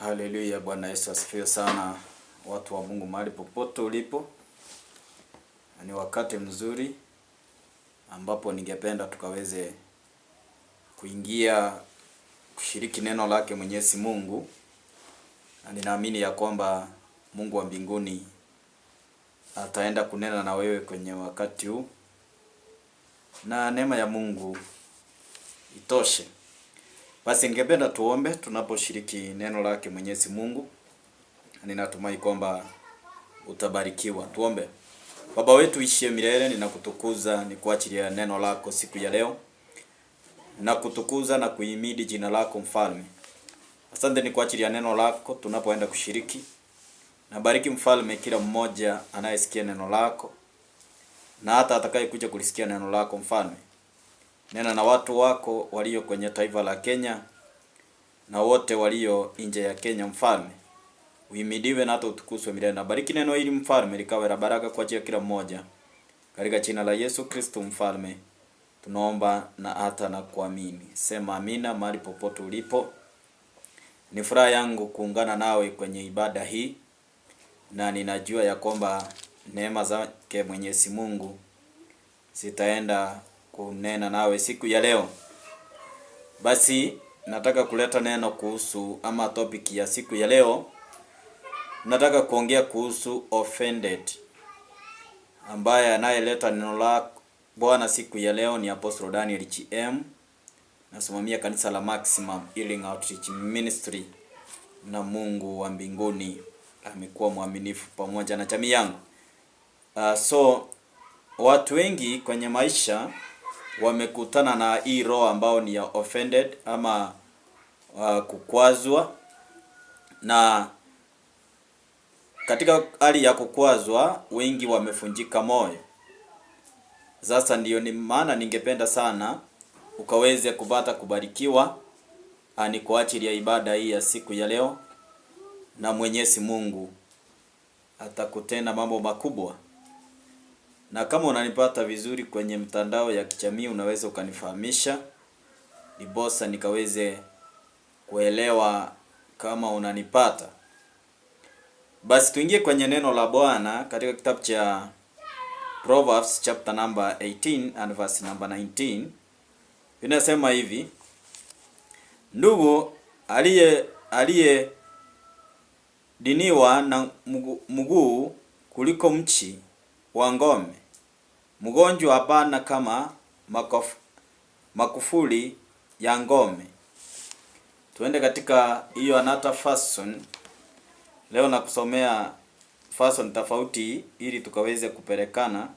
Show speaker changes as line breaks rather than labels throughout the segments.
Haleluya, Bwana Yesu asifiwe sana. Watu wa Mungu mahali popote ulipo, ni wakati mzuri ambapo ningependa tukaweze kuingia kushiriki neno lake Mwenyezi Mungu, na ninaamini ya kwamba Mungu wa mbinguni ataenda kunena na wewe kwenye wakati huu, na neema ya Mungu itoshe. Basi ningependa tuombe tunaposhiriki neno lake Mwenyezi Mungu. Ninatumai kwamba utabarikiwa. Tuombe. Baba wetu ishie milele, ninakutukuza nikuachilia neno lako siku ya leo. Ninakutukuza na kuhimidi jina lako Mfalme. Asante nikuachilia neno lako tunapoenda kushiriki. Nabariki Mfalme kila mmoja anayesikia neno lako, na hata atakayekuja kulisikia neno lako Mfalme. Nena na watu wako walio kwenye taifa la Kenya na wote walio nje ya Kenya Mfalme. Uhimidiwe na hata utukuzwe milele. Na bariki neno hili Mfalme likawe la baraka kwa ajili ya kila mmoja. Katika jina la Yesu Kristo Mfalme tunaomba na hata na kuamini. Sema amina mahali popote ulipo. Ni furaha yangu kuungana nawe kwenye ibada hii, na ninajua ya kwamba neema zake Mwenyezi Mungu zitaenda kunena nawe siku ya leo. Basi nataka kuleta neno kuhusu ama topic ya siku ya leo. Nataka kuongea kuhusu offended, ambaye anayeleta neno la Bwana siku ya leo ni Apostle Daniel GM. Nasimamia kanisa la Maximum Healing Outreach Ministry, na Mungu wa mbinguni amekuwa mwaminifu pamoja na jamii yangu. So watu wengi kwenye maisha wamekutana na hii roho ambao ni ya offended ama kukwazwa, na katika hali ya kukwazwa wengi wamefunjika moyo. Sasa ndiyo ni maana ningependa sana ukaweze kupata kubarikiwa ani kwa ajili ya ibada hii ya siku ya leo, na Mwenyezi Mungu atakutenda mambo makubwa. Na kama unanipata vizuri kwenye mtandao ya kijamii, unaweza ukanifahamisha ndiposa nikaweze kuelewa kama unanipata. Basi tuingie kwenye neno la Bwana katika kitabu cha Proverbs chapter number 18 and verse number 19. Inasema hivi: ndugu aliye diniwa na mguu kuliko mchi wa ngome, mgonjwa hapana kama makufuli ya ngome. Tuende katika hiyo another version. Leo nakusomea version tofauti ili tukaweze kupelekana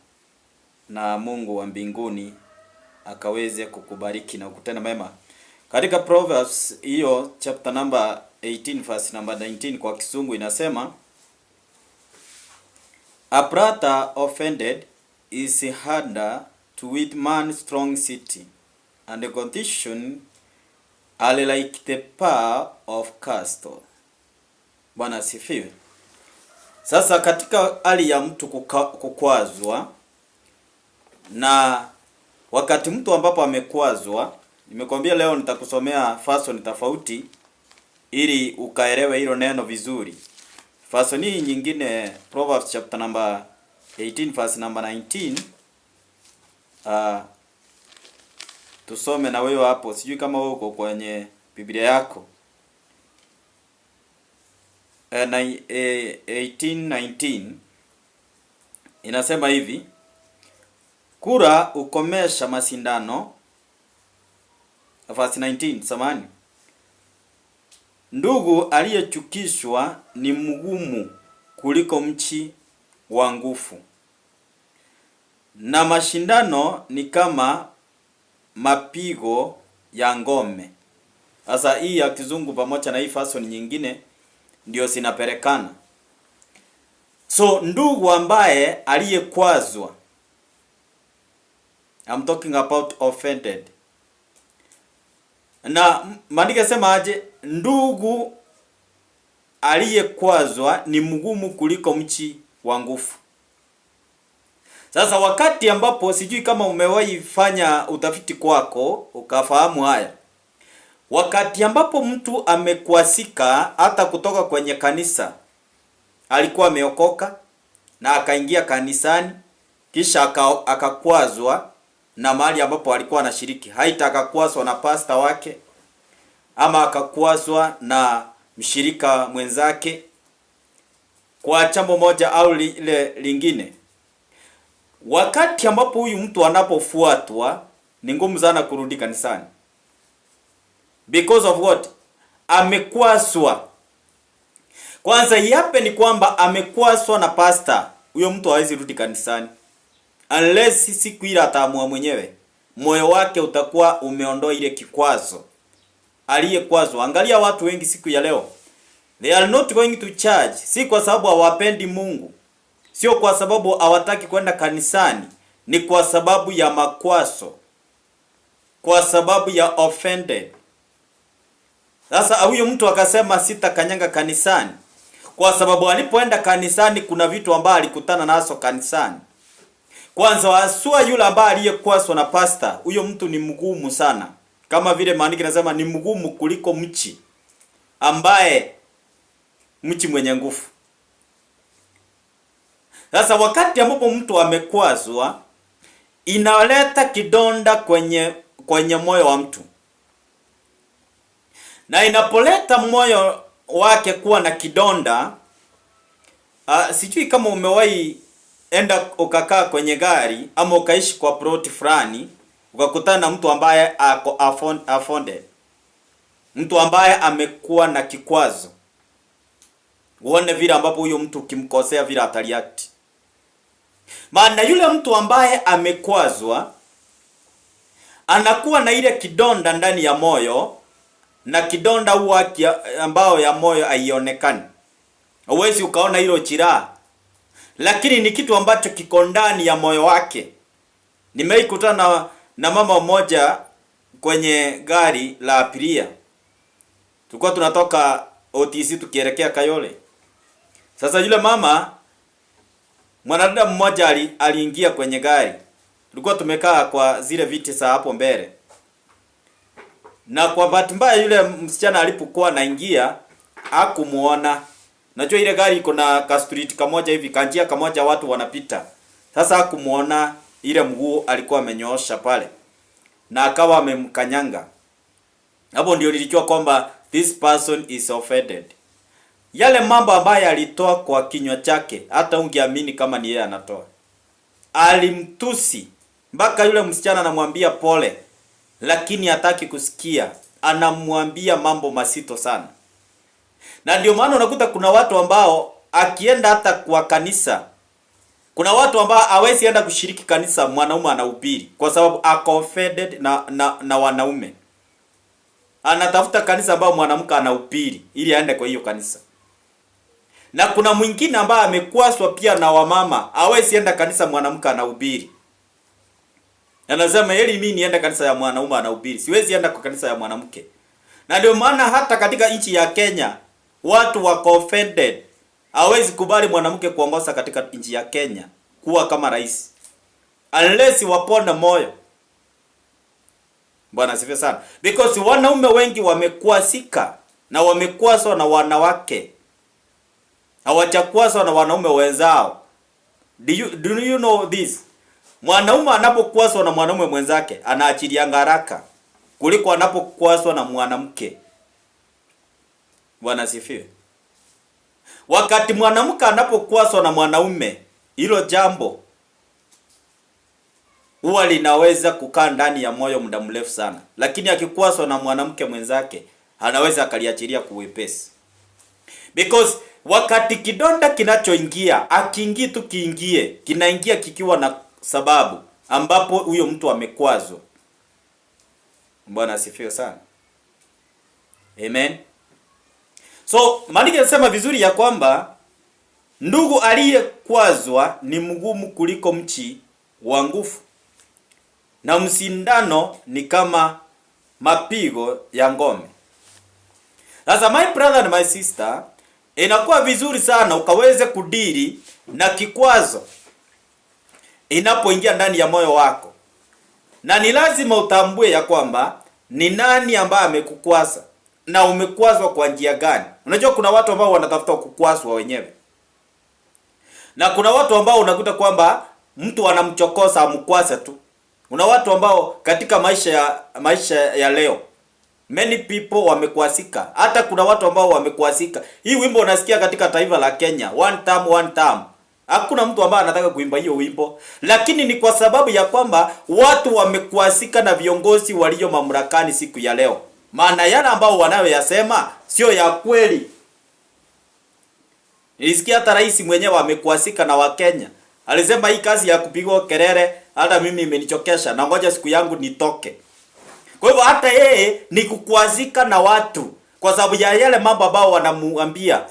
na Mungu wa mbinguni akaweze kukubariki na kukutenda mema. Katika Proverbs hiyo chapter number 18 verse number 19 kwa Kisungu inasema, a brother offended is harder to with man strong city, and the condition are like the power of castle. Bwana asifiwe. Sasa katika hali ya mtu kukwazwa, na wakati mtu ambapo amekwazwa, nimekwambia leo nitakusomea version tofauti ili ukaelewe hilo neno vizuri. Version hii nyingine, Proverbs chapter number 18 verse number 19. Tusome na wewe hapo. Sijui kama wewe uko kwenye Biblia yako. 18:19 inasema hivi: kura ukomesha masindano. Verse 19, samani. Ndugu aliyechukishwa ni mgumu kuliko mchi wa nguvu, na mashindano ni kama mapigo ya ngome. Sasa hii ya Kizungu pamoja na hii version nyingine ndio sinapelekana. So ndugu ambaye aliyekwazwa, I'm talking about offended. Na maandiko yasema aje? Ndugu aliyekwazwa ni mgumu kuliko mchi wa nguvu. Sasa wakati ambapo, sijui kama umewahi fanya utafiti kwako ukafahamu haya, Wakati ambapo mtu amekwasika hata kutoka kwenye kanisa, alikuwa ameokoka na akaingia kanisani, kisha akakwazwa na mahali ambapo alikuwa anashiriki, haita akakwazwa na pasta wake ama akakwazwa na mshirika mwenzake kwa jambo moja au lile lingine. Wakati ambapo huyu mtu anapofuatwa, ni ngumu sana kurudi kanisani. Because of what? Amekwaswa. Kwanza yape ni kwamba amekwaswa na pastor. Huyo mtu hawezi rudi kanisani unless siku ile ataamua mwenyewe. Moyo wake utakuwa umeondoa ile kikwazo aliyekwazwa. Angalia watu wengi siku ya leo, they are not going to church, si kwa sababu hawapendi Mungu, sio kwa sababu hawataki kwenda kanisani, ni kwa sababu ya makwaso, kwa sababu ya offended. Sasa huyo mtu akasema sitakanyanga kanisani, kwa sababu alipoenda kanisani kuna vitu ambavyo alikutana nazo kanisani. Kwanza wasua yule ambaye aliyekwaswa na pastor, huyo mtu ni mgumu sana. Kama vile maandiko yanasema ni mgumu kuliko mchi ambaye mchi mwenye nguvu. Sasa wakati ambapo mtu amekwazwa, inaleta kidonda kwenye moyo wa mtu. Na inapoleta moyo wake kuwa na kidonda, sijui kama umewahi enda ukakaa kwenye gari ama ukaishi kwa plot fulani, ukakutana na mtu ambaye ako affonded, mtu ambaye amekuwa na kikwazo. Uone vile ambapo huyo mtu ukimkosea vile ataliact. Maana yule mtu ambaye amekwazwa anakuwa na ile kidonda ndani ya moyo, na kidonda huwa ambao ya moyo haionekani. Huwezi ukaona hilo jeraha, lakini ni kitu ambacho kiko ndani ya moyo wake. Nimeikutana na mama mmoja kwenye gari la abiria. Tulikuwa tunatoka OTC tukielekea Kayole. Sasa yule mama, mwanadada mmoja aliingia kwenye gari. Tulikuwa tumekaa kwa zile viti za hapo mbele. Na kwa bahati mbaya yule msichana alipokuwa anaingia hakumuona. Najua ile gari iko na ka street kamoja hivi, kanjia kamoja watu wanapita. Sasa hakumuona ile mguu alikuwa amenyoosha pale. Na akawa amemkanyanga. Hapo ndio nilijua kwamba this person is offended. Yale mambo ambayo alitoa kwa kinywa chake, hata ungeamini kama ni yeye anatoa. Alimtusi mpaka yule msichana anamwambia pole, lakini hataki kusikia. Anamwambia mambo masito sana. Na ndio maana unakuta kuna watu ambao akienda hata kwa kanisa, kuna watu ambao hawezi enda kushiriki kanisa mwanaume anahubiri kwa sababu ako offended na wanaume. Anatafuta kanisa ambao mwanamke anahubiri ili aende kwa hiyo kanisa. Na kuna mwingine ambaye amekwaswa pia na wamama, hawezi enda kanisa mwanamke anahubiri. Anasema heri mimi niende kanisa ya mwanaume anahubiri, siwezi enda kwa kanisa ya mwanamke. Na ndio maana hata katika nchi ya Kenya watu wako offended. Hawezi kubali mwanamke kuongoza katika nchi ya Kenya kuwa kama rais, unless wapone moyo. Bwana asifiwe sana. Because wanaume wengi wamekwasika na wamekwaswa na wanawake. Hawajakwaswa na wanaume wenzao. Do you know this? Mwanaume anapokwaswa na mwanaume mwenzake anaachilia haraka kuliko anapokwaswa na mwanamke. Bwana asifiwe. Wakati mwanamke anapokwaswa na mwanaume, hilo jambo huwa linaweza kukaa ndani ya moyo muda mrefu sana. Lakini akikwaswa na mwanamke mwenzake, anaweza akaliachilia kuwepesi. Because wakati kidonda kinachoingia, akiingia tu kiingie, kinaingia kikiwa na sababu ambapo huyo mtu amekwazwa. Bwana asifiwe sana. Amen. So, maandiko yanasema vizuri ya kwamba ndugu aliyekwazwa ni mgumu kuliko mchi wa nguvu, na msindano ni kama mapigo ya ngome. Sasa my brother and my sister, inakuwa vizuri sana ukaweze kudiri na kikwazo inapoingia ndani ya moyo wako. Na ni lazima utambue ya kwamba ni nani ambaye amekukwasa na umekwazwa kwa njia gani. Unajua kuna watu ambao wanatafuta kukwazwa wenyewe, na kuna watu ambao unakuta kwamba mtu anamchokoza amkwase tu. Kuna watu ambao katika maisha ya leo many people wamekwasika. Hata kuna watu ambao wamekwasika. Hii wimbo unasikia katika taifa la Kenya, one time. Hakuna mtu ambaye anataka kuimba hiyo wimbo, lakini ni kwa sababu ya kwamba watu wamekwasika na viongozi walio mamlakani siku ya leo. Maana yale ambao wanayoyasema sio ya kweli. Nilisikia hata rais mwenyewe amekwasika na Wakenya. Alisema hii kazi ya kupigwa kelele hata mimi imenichokesha na ngoja siku yangu nitoke. Kwa hivyo hata yeye ni kukwazika na watu kwa sababu ya yale mambo ambao wanamuambia,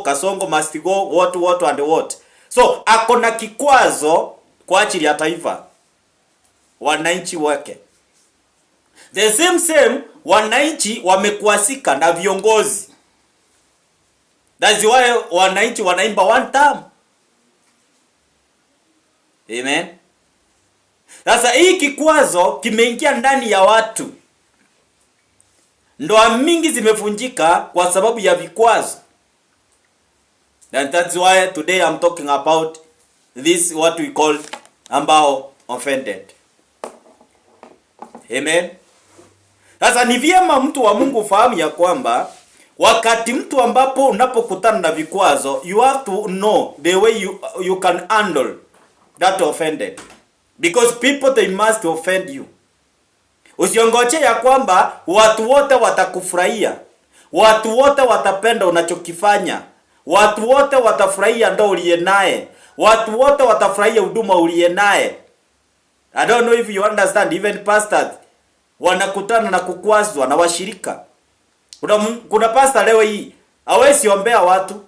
Kasongo must go, what and what. So ako na kikwazo kwa ajili ya taifa, wananchi wake. The same wananchi wamekwazika na viongozi. That's why wananchi wanaimba one time. Amen. Sasa hii kikwazo kimeingia ndani ya watu. Ndoa mingi zimevunjika kwa sababu ya vikwazo. And that's why today I'm talking about this what we call ambao offended. Amen. Sasa ni vyema mtu wa Mungu fahamu ya kwamba wakati mtu ambapo unapokutana na vikwazo, you have to know the way you can handle that offended. Because people they must offend you. Usiongoje ya kwamba watu wote watakufurahia. Watu wote watapenda unachokifanya. Watu wote watafurahia ndo uliye naye. Watu wote watafurahia huduma uliye naye. I don't know if you understand, even pastors wanakutana na kukwazwa na washirika. Kuna pastor leo hii hawezi ombea watu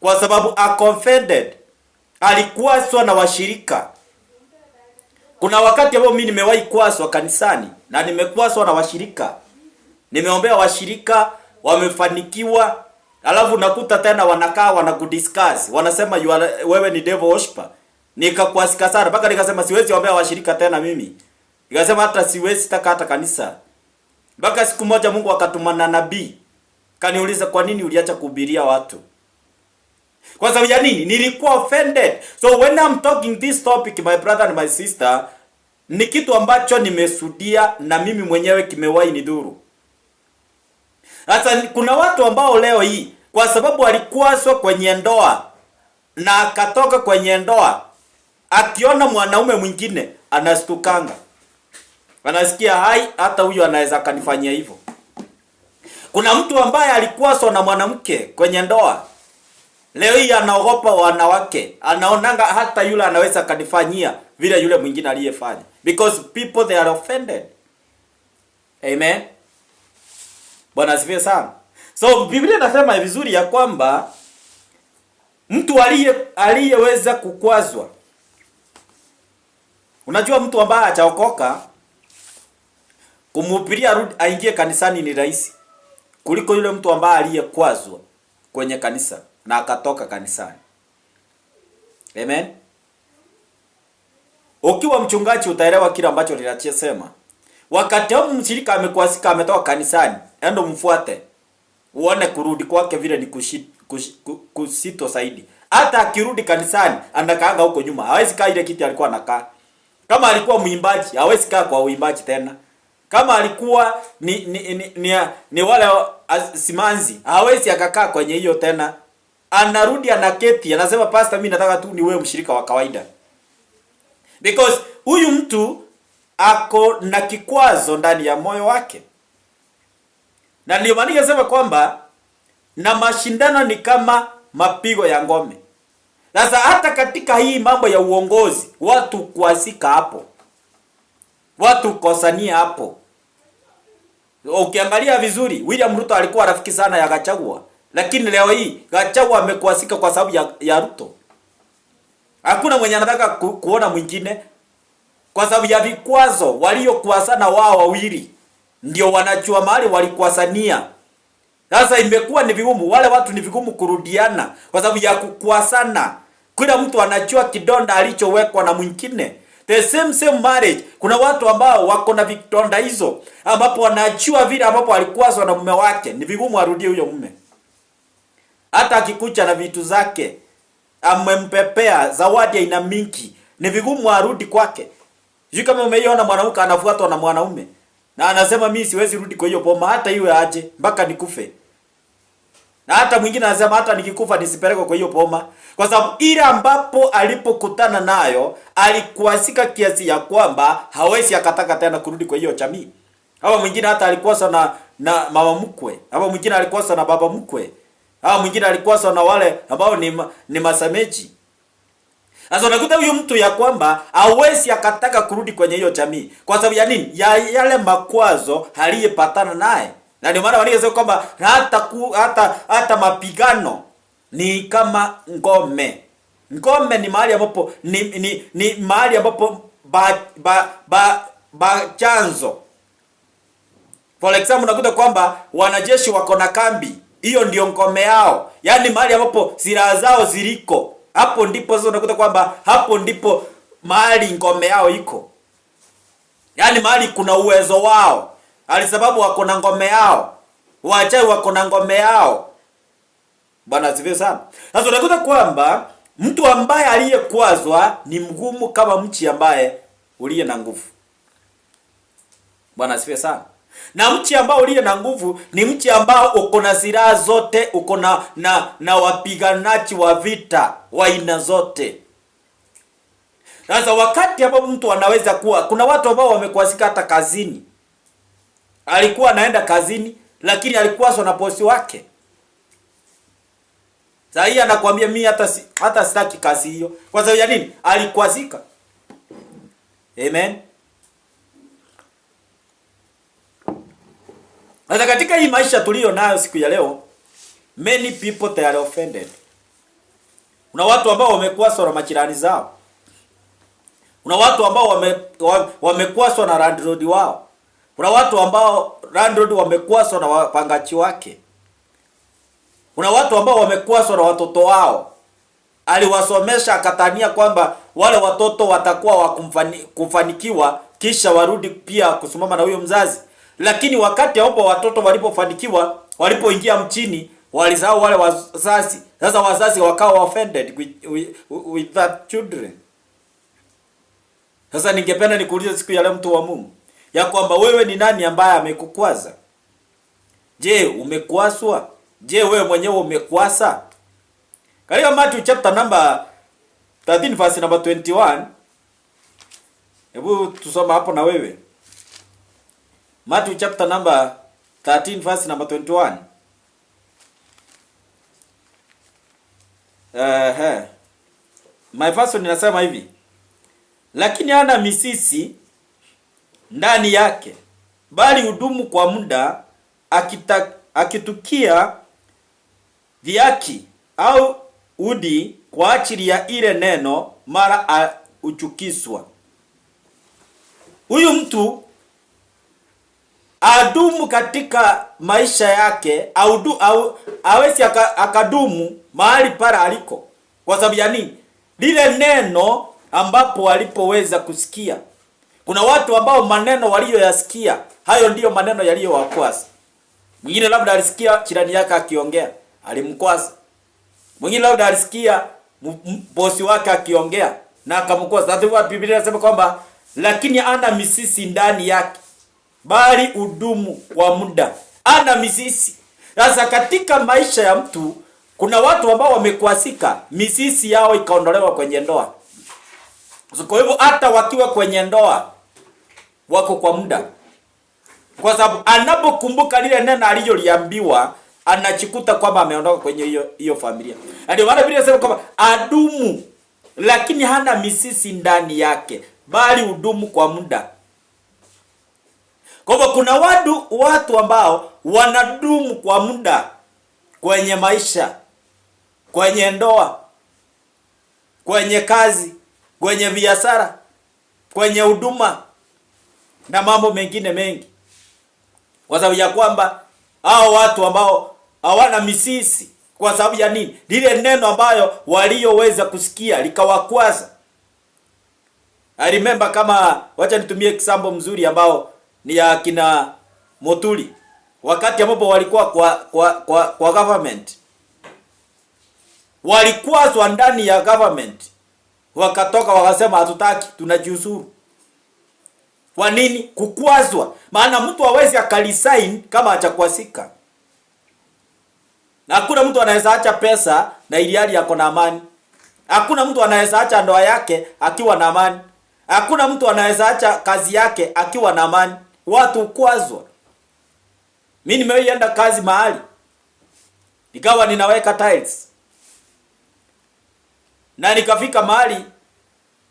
kwa sababu offended. Alikwazwa na washirika. Kuna wakati ambao mimi nimewahi kwazwa kanisani na nimekwazwa na washirika. Nimeombea washirika, wamefanikiwa, alafu nakuta tena wanakaa wanakudiscuss. Wanasema wewe ni devil worshiper. Nikakwazika sana mpaka nikasema siwezi ombea washirika tena mimi. Nikasema hata siwezi taka hata kanisa. Mpaka siku moja Mungu akatumana nabii. Kaniuliza kwa nini uliacha kuhubiria watu? Kwa sababu ya nini? Nilikuwa offended. So when I'm talking this topic, my brother and my sister, ni kitu ambacho nimesudia na mimi mwenyewe kimewahi nidhuru. Sasa kuna watu ambao leo hii kwa sababu alikwazwa kwenye ndoa na akatoka kwenye ndoa, akiona mwanaume mwingine anastukanga. Anasikia hai, hata huyu anaweza kanifanyia hivyo. Kuna mtu ambaye alikwazwa na mwanamke kwenye ndoa. Leo hii anaogopa wanawake. Anaonanga hata yule anaweza kanifanyia vile yule mwingine aliyefanya. Because people they are offended. Amen. Bwana asifiwe sana. So Biblia inasema vizuri ya kwamba mtu aliyeweza kukwazwa. Unajua mtu ambaye hajaokoka kumhubiria rudi aingie kanisani ni rahisi kuliko yule mtu ambaye aliyekwazwa kwenye kanisa na akatoka kanisani. Amen. Ukiwa mchungaji utaelewa kile ambacho ninachosema. Wakati mshirika amekwazika ametoka kanisani, endo mfuate. Uone kurudi kwake vile ni kusito zaidi. Hata akirudi kanisani anakaanga huko nyuma. Hawezi kaa ile kiti alikuwa anakaa. Kama alikuwa mwimbaji, hawezi kaa kwa uimbaji tena. Kama alikuwa ni wale simanzi, hawezi akakaa kwenye hiyo tena. Anarudi anaketi, anasema pastor mimi nataka tu ni wewe mshirika wa kawaida. Because huyu mtu ako na kikwazo ndani ya moyo wake. Na ndio maana ningesema kwamba na mashindano ni kama mapigo ya ngome. Sasa hata katika hii mambo ya uongozi, watu kuasika hapo. Watu kosania hapo. Ukiangalia vizuri, William Ruto alikuwa rafiki sana ya Gachagua. Lakini leo hii Gachagua amekwazika kwa sababu ya Ruto. Hakuna mwenye anataka kuona mwingine kwa sababu ya vikwazo waliokuasana wao wawili. Ndio wanajua mahali walikuasania. Sasa imekuwa ni vigumu, wale watu ni vigumu kurudiana kwa sababu ya kukwasana. Kila mtu anajua kidonda alichowekwa na mwingine. The same marriage. Kuna watu ambao wako na vitonda hizo, ambapo wanajua vile ambapo alikuwa na mume wake, ni vigumu arudie huyo mume. Hata akikucha na vitu zake, amempepea zawadi aina mingi, ni vigumu arudi kwake. Sio kama umeiona mwanamke anafuatwa na mwanaume na anasema mimi siwezi rudi kwa hiyo boma hata iwe aje mpaka nikufe. Na hata mwingine anasema hata nikikufa nisipeleke kwa hiyo boma, kwa sababu ile ambapo alipokutana nayo alikuasika kiasi ya kwamba hawezi akataka tena kurudi kwa hiyo jamii. Hawa mwingine hata alikuwa na mama mkwe, hawa mwingine alikuwa na baba mkwe, hawa mwingine alikuwa na wale ambao ni masameji. Sasa unakuta huyu mtu ya kwamba hawezi akataka kurudi kwenye hiyo jamii. Kwa sababu ya nini? Ya yale makwazo aliyepatana naye. Na ndio maana wanasema kwamba hata mapigano ni kama ngome. Ngome ni mahali ambapo ni mahali ambapo chanzo. For example, unakuta kwamba wanajeshi wako na kambi. Hiyo ndio ngome yao. Yaani mahali ambapo silaha zao ziliko. Hapo ndipo sasa unakuta kwamba hapo ndipo mahali ngome yao iko. Yaani mahali kuna uwezo wao. Ali sababu wako na ngome yao. Wachawi wako na ngome yao. Bwana asifiwe sana. Sasa unakuta kwamba mtu ambaye aliyekwazwa ni mgumu kama mchi ambaye uliye na nguvu. Bwana asifiwe sana. Na mchi ambao uliye na nguvu ni mchi ambao uko na silaha zote, uko na wapiganaji wa vita wa aina zote. Sasa wakati ambapo mtu anaweza kuwa, kuna watu ambao wamekwazika hata kazini. Alikuwa anaenda kazini lakini alikuwa na bosi wake. Sasa hii anakuambia mimi hata sitaki kazi hiyo. Kwa sababu ya nini? Alikwazika. Amen. Sasa katika hii maisha tulio nayo siku ya leo, many people they are offended. Kuna watu ambao wamekwaswa na majirani zao. Kuna watu ambao wamekwaswa na landlord wao. Kuna watu ambao landlord wamekwaswa na wapangaji wake. Kuna watu ambao wamekwaswa na watoto wao. Aliwasomesha akatania kwamba wale watoto watakuwa kufanikiwa kisha warudi pia kusimama na huyo mzazi. Lakini wakati ambapo watoto walipofanikiwa, walipoingia mchini, walisahau wale wazazi. Sasa wazazi wakawa offended with that children. Sasa ningependa nikuulize siku ya leo mtu wa Mungu, ya kwamba wewe ni nani ambaye amekukwaza? Je, umekwaswa? Je, wewe mwenyewe umekwasa? Katika Matthew chapter number 13 verse number 21. Hebu tusome hapo na wewe. Matthew chapter number 13 verse number 21. My version inasema hivi. Lakini hana misisi ndani yake, bali hudumu kwa muda, akitukia dhihaki au udi kwa ajili ya ile neno, mara uchukizwa. Huyu mtu adumu katika maisha yake, au hawezi akadumu mahali para aliko. Kwa sababu ya nini? Lile neno ambapo walipoweza kusikia. Kuna watu ambao maneno waliyoyasikia, hayo ndiyo maneno yaliyowakwaza. Mwingine labda alisikia jirani yake akiongea, alimkwaza. Mwingine labda alisikia bosi wake akiongea na akamkwaza. Hata Biblia inasema kwamba lakini ana misisi ndani yake, bali udumu kwa muda. Ana misisi. Sasa katika maisha ya mtu kuna watu ambao wamekwasika, misisi yao ikaondolewa kwenye ndoa. Kwa hivyo hata wakiwa kwenye ndoa wako kwa muda. Kwa sababu anapokumbuka lile neno aliloliambiwa, anachikuta kwamba ameondoka kwenye hiyo familia. Ndio maana Biblia inasema kwamba adumu, lakini hana misisi ndani yake, bali udumu kwa muda. Kwa hivyo kuna watu ambao wanadumu kwa muda kwenye maisha, kwenye ndoa, kwenye kazi, kwenye biashara, kwenye huduma na mambo mengine mengi. Kwa sababu ya kwamba hao watu ambao hawana misisi, kwa sababu ya nini? Lile neno ambayo walioweza kusikia likawakwaza. I remember, kama wacha nitumie example mzuri ambao ni ya kina Moturi, wakati ambapo walikuwa kwa government, walikwazwa ndani ya government, wakatoka wakasema hatutaki, tunajiuzuru. Kwa nini kukwazwa? Maana mtu hawezi akalisign kama hajakwasika. Na hakuna mtu anaweza acha pesa na iliali yako na amani. Hakuna mtu anaweza acha ndoa yake akiwa na amani. Hakuna mtu anaweza acha kazi yake akiwa na amani. Watu ukwazwa. Mimi nimeenda kazi mahali, nikawa ninaweka tiles, na nikafika mahali,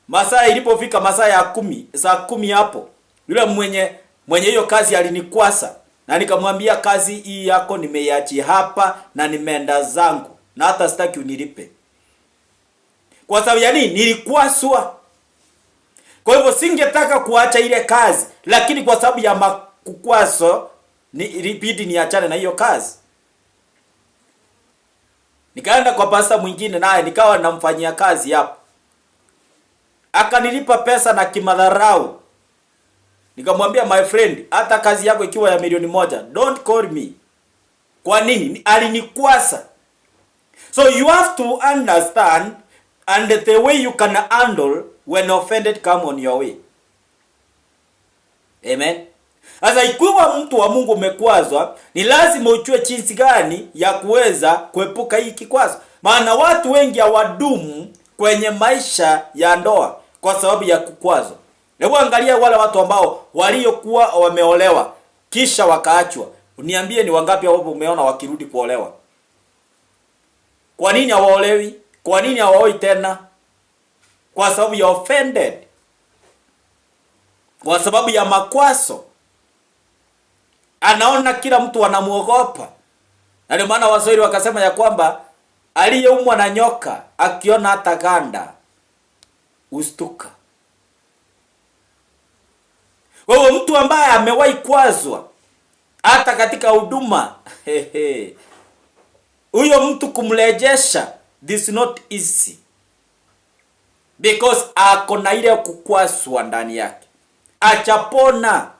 masaa ilipofika masaa ya 10, saa 10 hapo, yule mwenye hiyo kazi alinikwasa, na nikamwambia kazi hii yako nimeiachi hapa na nimeenda zangu, na hata sitaki unilipe. Kwa sababu ya nini? Nilikwaswa. Kwa hivyo singetaka kuacha ile kazi, lakini kwa sababu ya makukwaso nilibidi niachane na hiyo kazi. Nikaenda kwa pasta mwingine, naye nikawa namfanyia kazi hapo. Akanilipa pesa na kimadharau. Nikamwambia, my friend, hata kazi yako ikiwa ya milioni 1, don't call me. Kwa nini? Alinikwasa. So you have to understand, and the way you can handle when offended come on your way. Amen. Sasa ikiwa mtu wa Mungu umekwazwa, ni lazima ujue jinsi gani ya kuweza kuepuka hii kikwazo. Maana watu wengi hawadumu kwenye maisha ya ndoa kwa sababu ya kukwazwa. Hebu angalia wale watu ambao waliokuwa wameolewa kisha wakaachwa. Uniambie ni wangapi hapo umeona wakirudi kuolewa? Kwa nini hawaolewi? Kwa nini hawaoi tena? Kwa sababu ya offended. Kwa sababu ya makwaso. Anaona kila mtu anamuogopa. Na ndio maana Waswahili wakasema ya kwamba aliyeumwa na nyoka akiona hata ganda ustuka. Kwa hiyo mtu ambaye amewahi kwazwa hata katika huduma, huyo mtu kumrejesha, this not easy, because ako na ile kukwazwa ndani yake, achapona.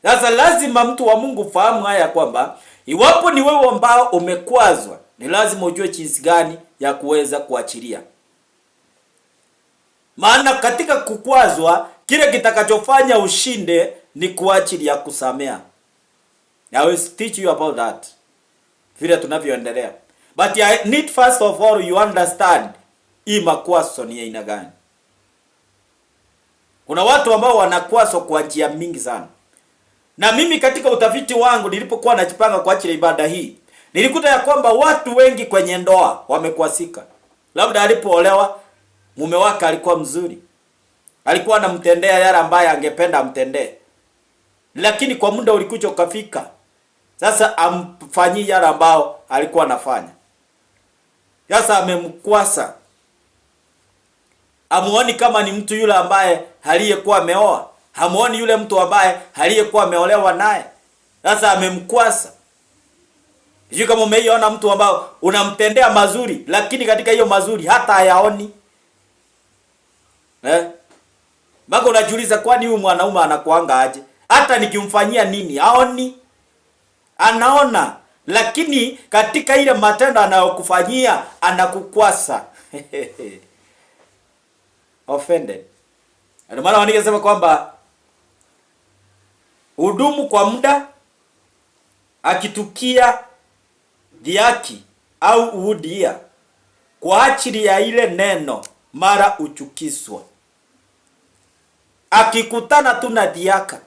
Sasa lazima mtu wa Mungu fahamu haya kwamba iwapo ni wewe ambao umekwazwa, ni lazima ujue jinsi gani ya kuweza kuachilia. Maana katika kukwazwa, kile kitakachofanya ushinde ni kuachilia, kusamea. I will teach you about that vile tunavyoendelea. But I need first of all you understand hii makwazo ni aina gani. Kuna watu ambao wanakwazwa kwa njia mingi sana. Na mimi katika utafiti wangu nilipokuwa najipanga kwa ajili ya ibada hii, nilikuta ya kwamba watu wengi kwenye ndoa wamekwasika. Labda alipoolewa mume wake alikuwa mzuri, alikuwa anamtendea yale ambaye angependa amtendee, lakini kwa muda ulikuja ukafika, sasa amfanyie yale ambao alikuwa anafanya. Sasa amemkwasa. Amuoni kama ni mtu yule ambaye aliyekuwa ameoa. Hamuoni yule mtu ambaye aliyekuwa ameolewa naye. Sasa amemkwasa. Sijui kama umeiona mtu ambao unamtendea mazuri, lakini katika hiyo mazuri hata hayaoni. Bado unajiuliza kwani huyu mwanaume anakuanga aje? Hata nikimfanyia nini haoni. Anaona, lakini katika ile matendo anayokufanyia anakukwasa. Offended. Ndio maana wanasema kwamba hudumu kwa muda, akitukia dhiaki au uhudia kwa ajili ya ile neno mara uchukiswa. Akikutana tu na dhiaka,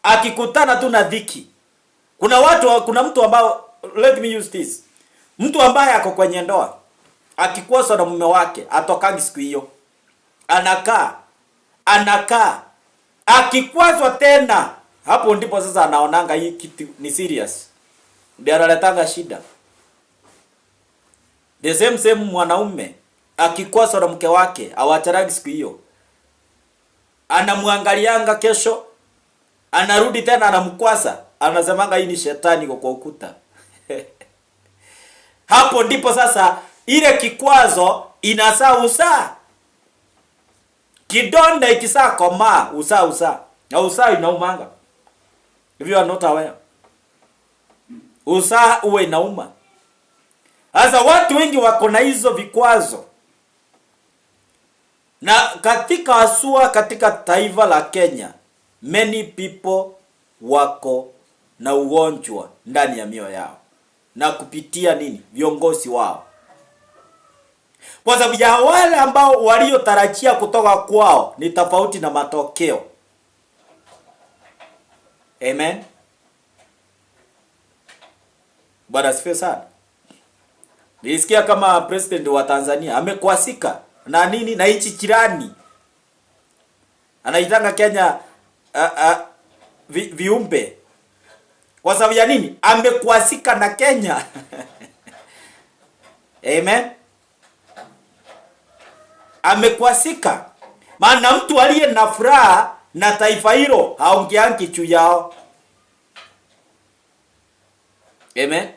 akikutana tu na dhiki. Kuna mtu ambao, let me use this, mtu ambaye ako kwenye ndoa akikwaswa na mume wake atokangi siku hiyo, anakaa akikwazwa tena, hapo ndipo sasa anaonanga hii kitu ni serious, ndio analetanga shida. The same mwanaume akikwazwa na mke wake awacharagi siku hiyo, anamwangalianga kesho, anarudi tena anamkwasa, anasemanga hii ni shetani kwa ukuta. Hapo ndipo sasa ile kikwazo inazaa usaa.
Kidonda ikisa koma usa na usa inaumanga. If you are not aware, usa uwe inauma. Sasa watu wengi wako na hizo vikwazo, na katika asua katika taifa la Kenya, many people wako na ugonjwa ndani ya mioyo yao, na kupitia nini? Viongozi wao. Kwa sababu ya wale ambao waliotarajia kutoka kwao ni tofauti na matokeo. Amen. Bwana asifiwe sana. Nilisikia kama president wa Tanzania amekwasika na nini na nchi jirani. Anaitanga Kenya viumbe. Kwa sababu ya nini? Amekwasika na Kenya. Amen. Amekwasika. Maana mtu aliye na furaha na taifa hilo haongeangi juu yao. Amen.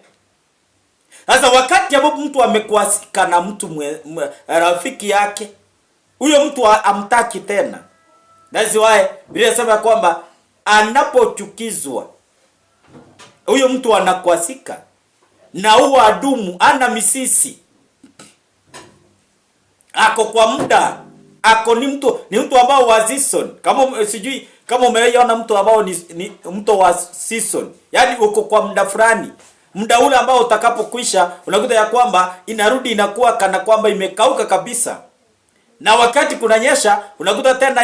Sasa wakati ambapo mtu amekwasika na mtu rafiki yake, huyo mtu amtaki tena. That's why Biblia inasema kwamba anapochukizwa huyo mtu anakwasika na huwa adumu, ana misisi. Ako kwa muda, ako ni mtu ambao wa season. Kama sijui kama umeona mtu ambao ni mtu wa season. Yaani uko kwa muda fulani. Muda ule ambao utakapokwisha unakuta ya kwamba inarudi inakuwa kana kwamba imekauka kabisa. Na wakati kunanyesha unakuta tena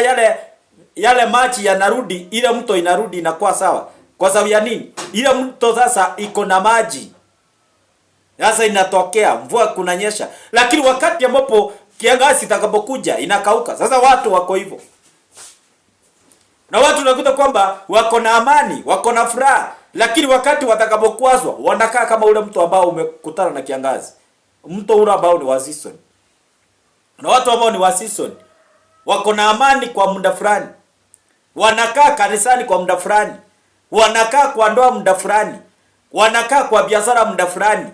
yale maji yanarudi, ile mto inarudi inakuwa sawa. Kwa sababu ya nini? Ile mto sasa iko na maji. Sasa inatokea mvua kunanyesha. Lakini wakati ambapo kiangazi itakapokuja inakauka. Sasa watu wako hivyo. Na watu unakuta kwamba wako na amani, wako na furaha, lakini wakati watakapokwazwa wanakaa kama ule mtu ambao umekutana na kiangazi. Mto ule ambao ni wa season. Na watu ambao ni wa season wako na amani kwa muda fulani. Wanakaa kanisani kwa muda fulani. Wanakaa kwa ndoa muda fulani. Wanakaa kwa biashara muda fulani.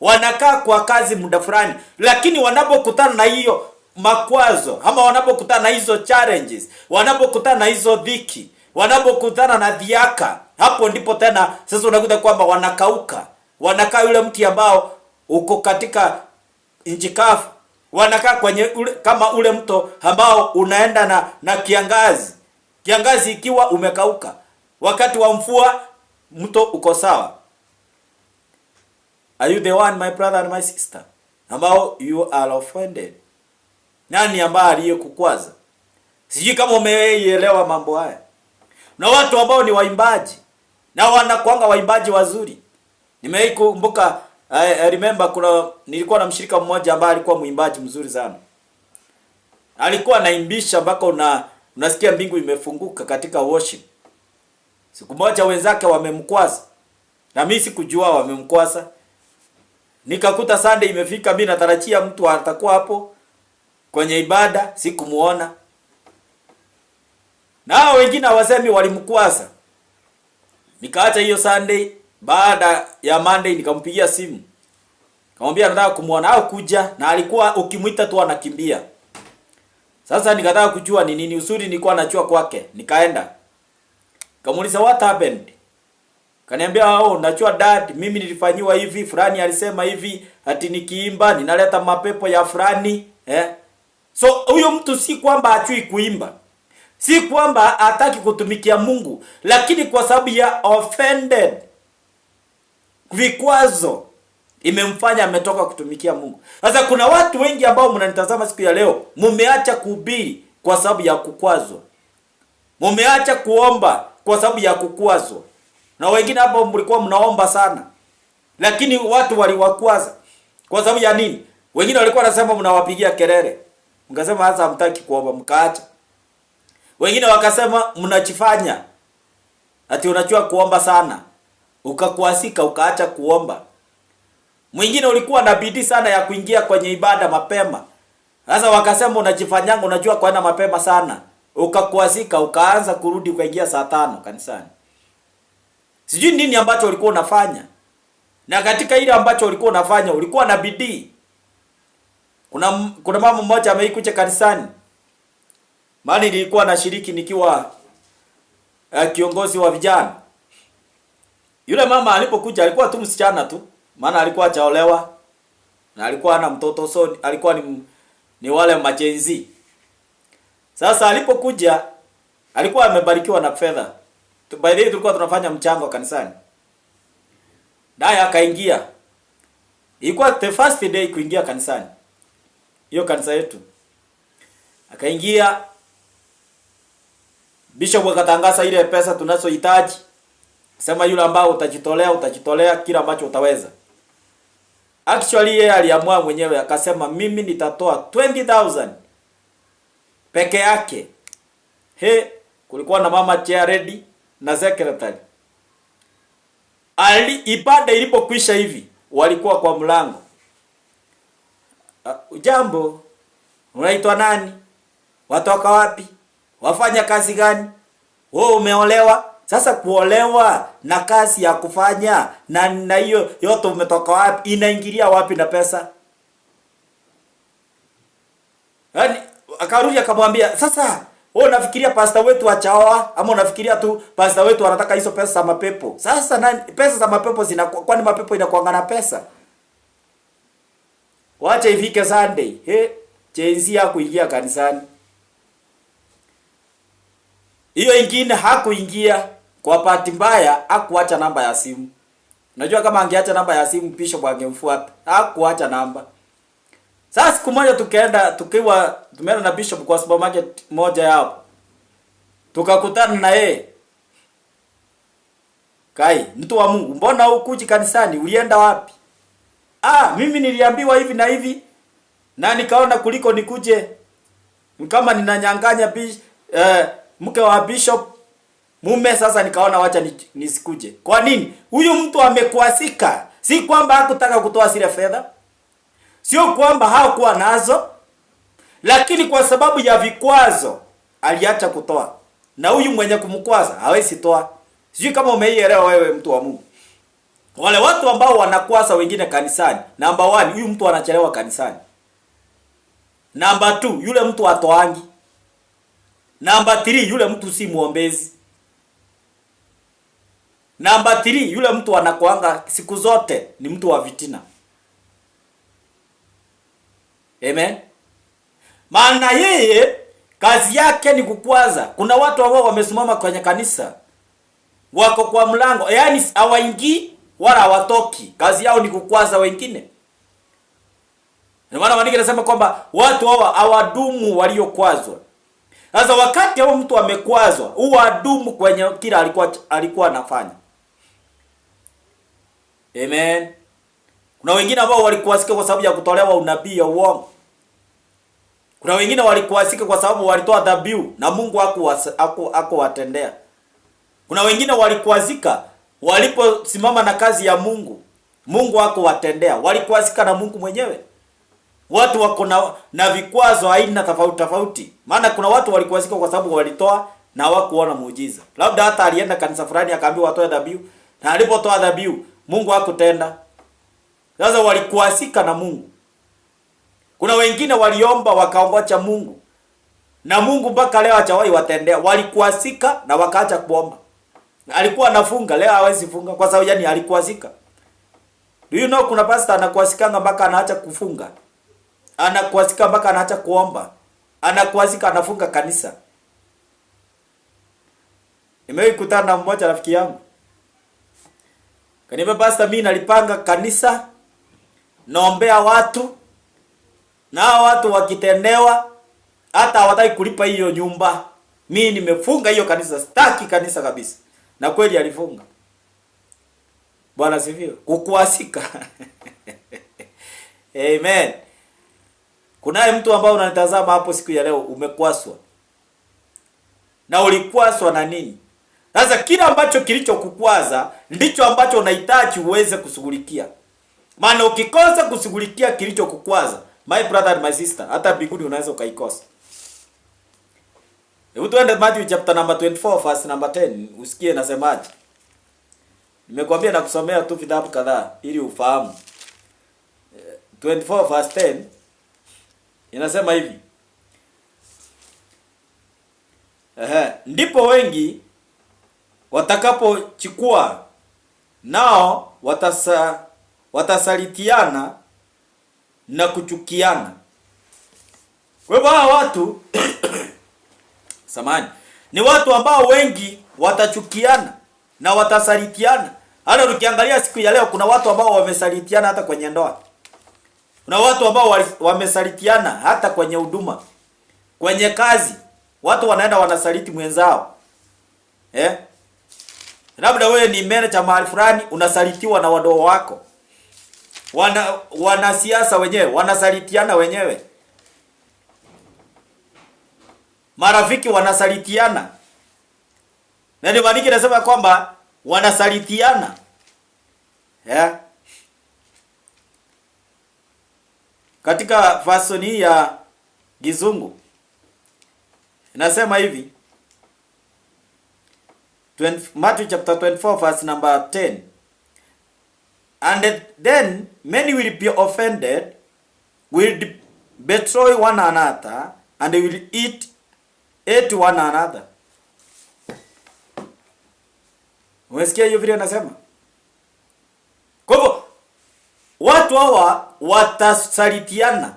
Wanakaa kwa kazi muda fulani. Lakini wanapokutana na hiyo makwazo, ama wanapokutana na hizo challenges, wanapokutana na hizo dhiki, wanapokutana na dhiaka, hapo ndipo tena sasa unakuta kwamba wanakauka. Wanakaa yule mti ambao uko katika nchi kavu. Wanakaa kwenye kama ule mto ambao unaenda na kiangazi. Kiangazi ikiwa umekauka. Wakati wa mvua mto uko sawa. Are you the one, my brother and my sister, ambao you are offended? Nani ambaye aliyekukwaza? Sijui kama umeelewa mambo haya. Na watu ambao ni waimbaji na wanakuanga waimbaji wazuri. Nimeikumbuka I remember nilikuwa na mshirika mmoja ambaye alikuwa muimbaji mzuri sana. Alikuwa anaimbisha mpaka unasikia mbingu imefunguka katika worship. Siku moja wenzake wamemkwaza. Na mimi sikujua wamemkwaza. Nikakuta Sunday imefika, mimi natarajia mtu atakuwa hapo kwenye ibada, sikumuona. Na wengine wasemi walimkwaza. Nikaacha hiyo Sunday, baada ya Monday nikampigia simu. Nikamwambia nataka kumuona au kuja, na alikuwa ukimuita tu anakimbia. Sasa nikataka kujua ni nini usuri, nilikuwa najua kwake. Nikaenda. Kamuuliza what happened? Kaniambia najua dad, mimi nilifanywa hivi, fulani alisema hivi, ati nikiimba ninaleta mapepo ya fulani, So huyo mtu si kwamba hajui kuimba. Si kwamba hataki kutumikia Mungu, lakini kwa sababu ya offended, vikwazo imemfanya ametoka kutumikia Mungu. Sasa kuna watu wengi ambao mnanitazama siku ya leo, mumeacha kuhubiri kwa sababu ya kukwazwa. Mumeacha kuomba kwa sababu ya kukwazwa. Na wengine hapo mlikuwa mnaomba sana, lakini watu waliwakwaza. Kwa sababu ya nini? Wengine walikuwa wanasema mnawapigia kelele. Mkasema hasa hamtaki kuomba, mkaacha. Wengine wakasema mnachifanya ati unajua kuomba sana, ukakwasika ukaacha kuomba. Mwingine ulikuwa na bidii sana ya kuingia kwenye ibada mapema. Sasa wakasema unajifanyanga unajua kwenda mapema sana, ukakwasika ukaanza kurudi ukaingia saa 5 kanisani. Sijui nini ambacho ulikuwa unafanya. Na katika ile ambacho ulikuwa unafanya ulikuwa na bidii. Kuna mama mmoja ameikuja kanisani. Mali nilikuwa nashiriki nikiwa kiongozi wa vijana. Yule mama alipokuja alikuwa tu msichana tu, maana alikuwa hajaolewa na alikuwa ana mtoto, so alikuwa ni wale majenzi. Sasa alipokuja alikuwa amebarikiwa na fedha. By the way tulikuwa tunafanya mchango kanisani. Naye akaingia. Ilikuwa the first day kuingia kanisani. Hiyo kanisa yetu. Akaingia, bishop akatangaza ile pesa tunazohitaji. Sema yule ambao utajitolea kila ambacho utaweza. Actually yeye aliamua mwenyewe akasema mimi nitatoa 20,000 peke yake. Kulikuwa na mama chair ready na secretary. Ibada ilipokwisha hivi walikuwa kwa mlango. Ujambo, unaitwa nani? Watoka wapi? Wafanya kazi gani? Wewe umeolewa? Sasa kuolewa na kazi ya kufanya na hiyo yote umetoka wapi? Inaingilia wapi na pesa? Yaani akarudi akamwambia, "Sasa wewe unafikiria pastor wetu achaoa ama unafikiria tu pastor wetu anataka hizo pesa za mapepo?" Sasa nani pesa za mapepo kwani mapepo inakuanga na pesa? Wacha ifike Sunday. Jenzi ya kuingia kanisani. Hiyo ingine hakuingia, kwa bahati mbaya hakuacha namba ya simu. Unajua kama angeacha namba ya simu bishop angemfuata. Hakuacha namba. Sasa siku moja tumeenda na bishop kwa supermarket moja hapo. Tukakutana na yeye. Kai, mtu wa Mungu, mbona hukuji kanisani? Ulienda wapi? Mimi niliambiwa hivi na hivi. Na nikaona kuliko nikuje kama ninanyang'anya mke wa bishop mume, sasa nikaona wacha nisikuje. Kwa nini? Huyu mtu amekwasika. Si kwamba hakutaka kutoa zile fedha. Sio kwamba hakuwa nazo. Lakini kwa sababu ya vikwazo aliacha kutoa. Na huyu mwenye kumkwaza hawezi toa. Sijui kama umeielewa wewe mtu wa Mungu. Wale watu ambao wanakwaza wengine kanisani. Number 1, huyu mtu anachelewa kanisani. Number 2, yule mtu atoangi. Number 3, yule mtu si muombezi. Number 3, yule mtu anakuanga siku zote ni mtu wa vitina. Amen. Maana yeye kazi yake ni kukwaza. Kuna watu ambao wamesimama kwenye kanisa wako kwa mlango, yaani hawaingii wala hawatoki. Kazi yao ni kukwaza wengine. Ndio maana maandiko yanasema kwamba watu hawa hawadumu waliokwazwa. Sasa wakati huo mtu amekwazwa, huwa adumu kwenye kila alikuwa anafanya. Amen. Kuna wengine ambao walikwazika kwa sababu ya kutolewa unabii ya uongo. Kuna wengine walikwazika kwa sababu walitoa dhabihu na Mungu hakuwatendea. Kuna wengine walikwazika waliposimama na kazi ya Mungu. Mungu hakuwatendea. Walikwazika na Mungu mwenyewe. Watu wako na vikwazo aina tofauti. Maana kuna watu walikwazika kwa sababu walitoa na hawakuona muujiza. Labda hata alienda kanisa fulani akaambiwa atoe dhabihu, na alipotoa dhabihu Mungu hakutenda. Sasa walikwazika na Mungu. Kuna wengine waliomba wakaongocha Mungu, na Mungu mpaka leo hajawahi watendea. Walikwazika na wakaacha kuomba. Alikuwa anafunga, leo hawezi funga kwa sababu yani alikwazika. Do you know kuna pastor anakwazikanga mpaka anaacha kufunga? Anakwazika mpaka anaacha kuomba. Anakwazika anafunga kanisa. Nimewahi kukutana na mmoja rafiki yangu. Kaniambia, pastor, mimi nalipanga kanisa, naombea watu, na watu wakitendewa hata hawataki kulipa hiyo nyumba. Mimi nimefunga hiyo kanisa, sitaki kanisa kabisa. Na kweli alifunga. Bwana sifiwe. Kukwazika. Amen. Kunaye mtu ambao unanitazama hapo siku ya leo, umekwaswa. Na ulikwaswa na nini? Sasa kila ambacho kilichokukwaza ndicho ambacho unahitaji uweze kushughulikia. Maana ukikosa kushughulikia kilichokukwaza, my brother and my sister, hata mbinguni unaweza ukaikosa. Hebu tuende Matthew chapter number 24 verse number 10, usikie nasemaje. Nimekwambia na kusomea tu vitabu kadhaa ili ufahamu. 24 verse 10 inasema hivi. Ndipo wengi watakapochukua nao watasalitiana na kuchukiana. Kwa hivyo hawa watu samani ni watu ambao wengi watachukiana na watasalitiana. Hata ukiangalia siku ya leo kuna watu ambao wamesalitiana hata kwenye ndoa. Kuna watu ambao wamesalitiana hata kwenye huduma. Kwenye kazi watu wanaenda wanasaliti mwenzao. Labda wewe ni manager mahali fulani unasalitiwa na wadogo wako. Wanasiasa wenyewe wanasalitiana wenyewe. Marafiki wanasalitiana. Na ndio maana nasema kwamba wanasalitiana. Katika version hii ya Kizungu inasema hivi, Matthew chapter 24 verse number 10. And then many will be offended, will betray one another, and will hate one another. Umesikia hiyo vile anasema? Kwa hivyo watu hawa watasalitiana.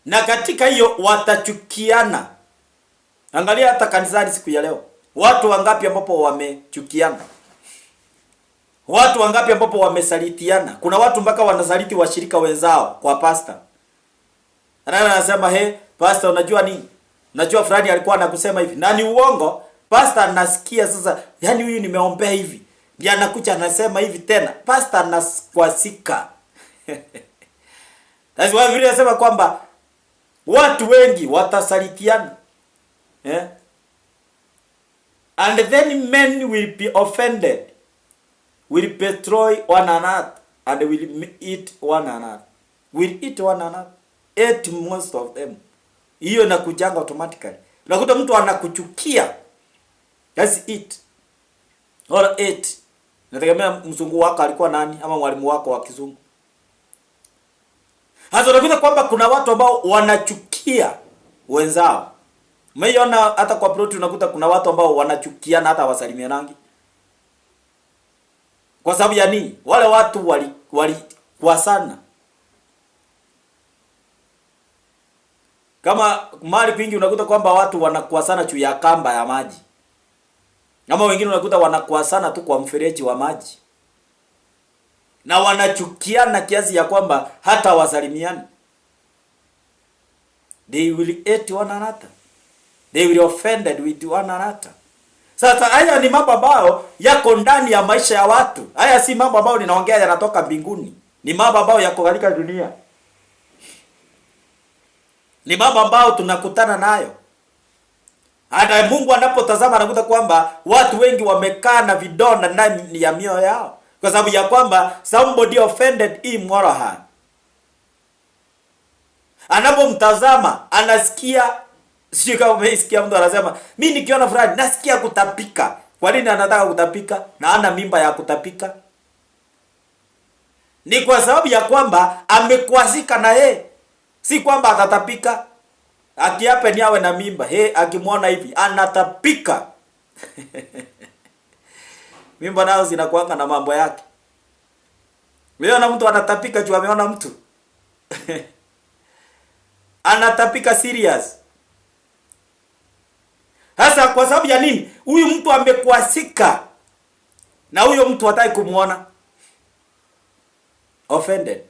Na katika hiyo watachukiana. Angalia hata kanisani siku ya leo. Watu wangapi ambapo wamechukiana? Watu wangapi ambapo wamesalitiana? Kuna watu mpaka wanasaliti washirika wenzao kwa pastor. Anasema, pastor unajua nini? Unajua fulani alikuwa anakusema hivi. Na ni uongo. Pastor anasikia sasa, yani huyu nimeombea hivi. Ndiye anakuja anasema hivi tena. Pastor anakwasika. That's why vile anasema kwamba watu wengi watasalitiana. And then men will be offended, will betray one another, and will eat one another. Will eat one another. Eat most of them. Hiyo inakujanga automatically. Unakuta mtu anakuchukia. That's it. Or eat. Nategemea mzungu wako alikuwa nani ama mwalimu wako wa Kizungu. Hasa unakuta kwamba kuna watu ambao wanachukia wenzao. Umeiona hata kwa plot unakuta kuna watu ambao wanachukiana hata wasalimianangi. Kwa sababu ya nini? Wale watu kwa sana. Kama mahali kwingi unakuta kwamba watu wanakuwa sana juu ya kamba ya maji. Ama wengine unakuta wanakuwa sana tu kwa mfereji wa maji. Na wanachukiana kiasi ya kwamba hata wasalimiani. They will hate one another. They will offended with one another. Sasa haya ni mambo ambayo yako ndani ya maisha ya watu. Haya si mambo ambayo ninaongea yanatoka mbinguni. Ni mambo ambayo yako katika dunia. Ni mambo ambayo tunakutana nayo. Hata Mungu anapotazama anakuta kwamba watu wengi wamekaa na vidonda ndani ya mioyo yao. Kwa sababu ya kwamba somebody offended him or her. Anapomtazama anasikia, sio kama umesikia mtu anasema mimi nikiona fulani nasikia kutapika. Kwa nini anataka kutapika na ana mimba ya kutapika? Ni kwa sababu ya kwamba amekwazika na yeye. Si kwamba atatapika. Akiape ni awe na mimba, akimwona hivi anatapika. Mimba nazo zinakuanga na mambo yake. Umeona mtu anatapika juu ameona mtu. Anatapika serious. Hasa kwa sababu ya nini? Huyu mtu amekwasika. Na huyo mtu hataki kumuona. Offended.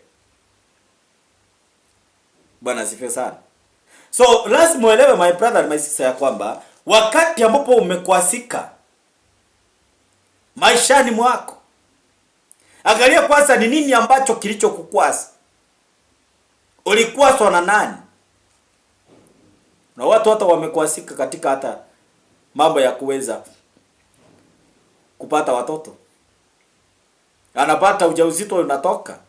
Bwana asifiwe sana. So lazima uelewe my brother and my sister ya kwamba wakati ambapo umekwasika maishani mwako, angalia kwanza ni nini ambacho kilichokukwasa. Ulikwaswa na nani? Na watu hata wamekwasika katika hata mambo ya kuweza kupata watoto. Anapata ujauzito unatoka.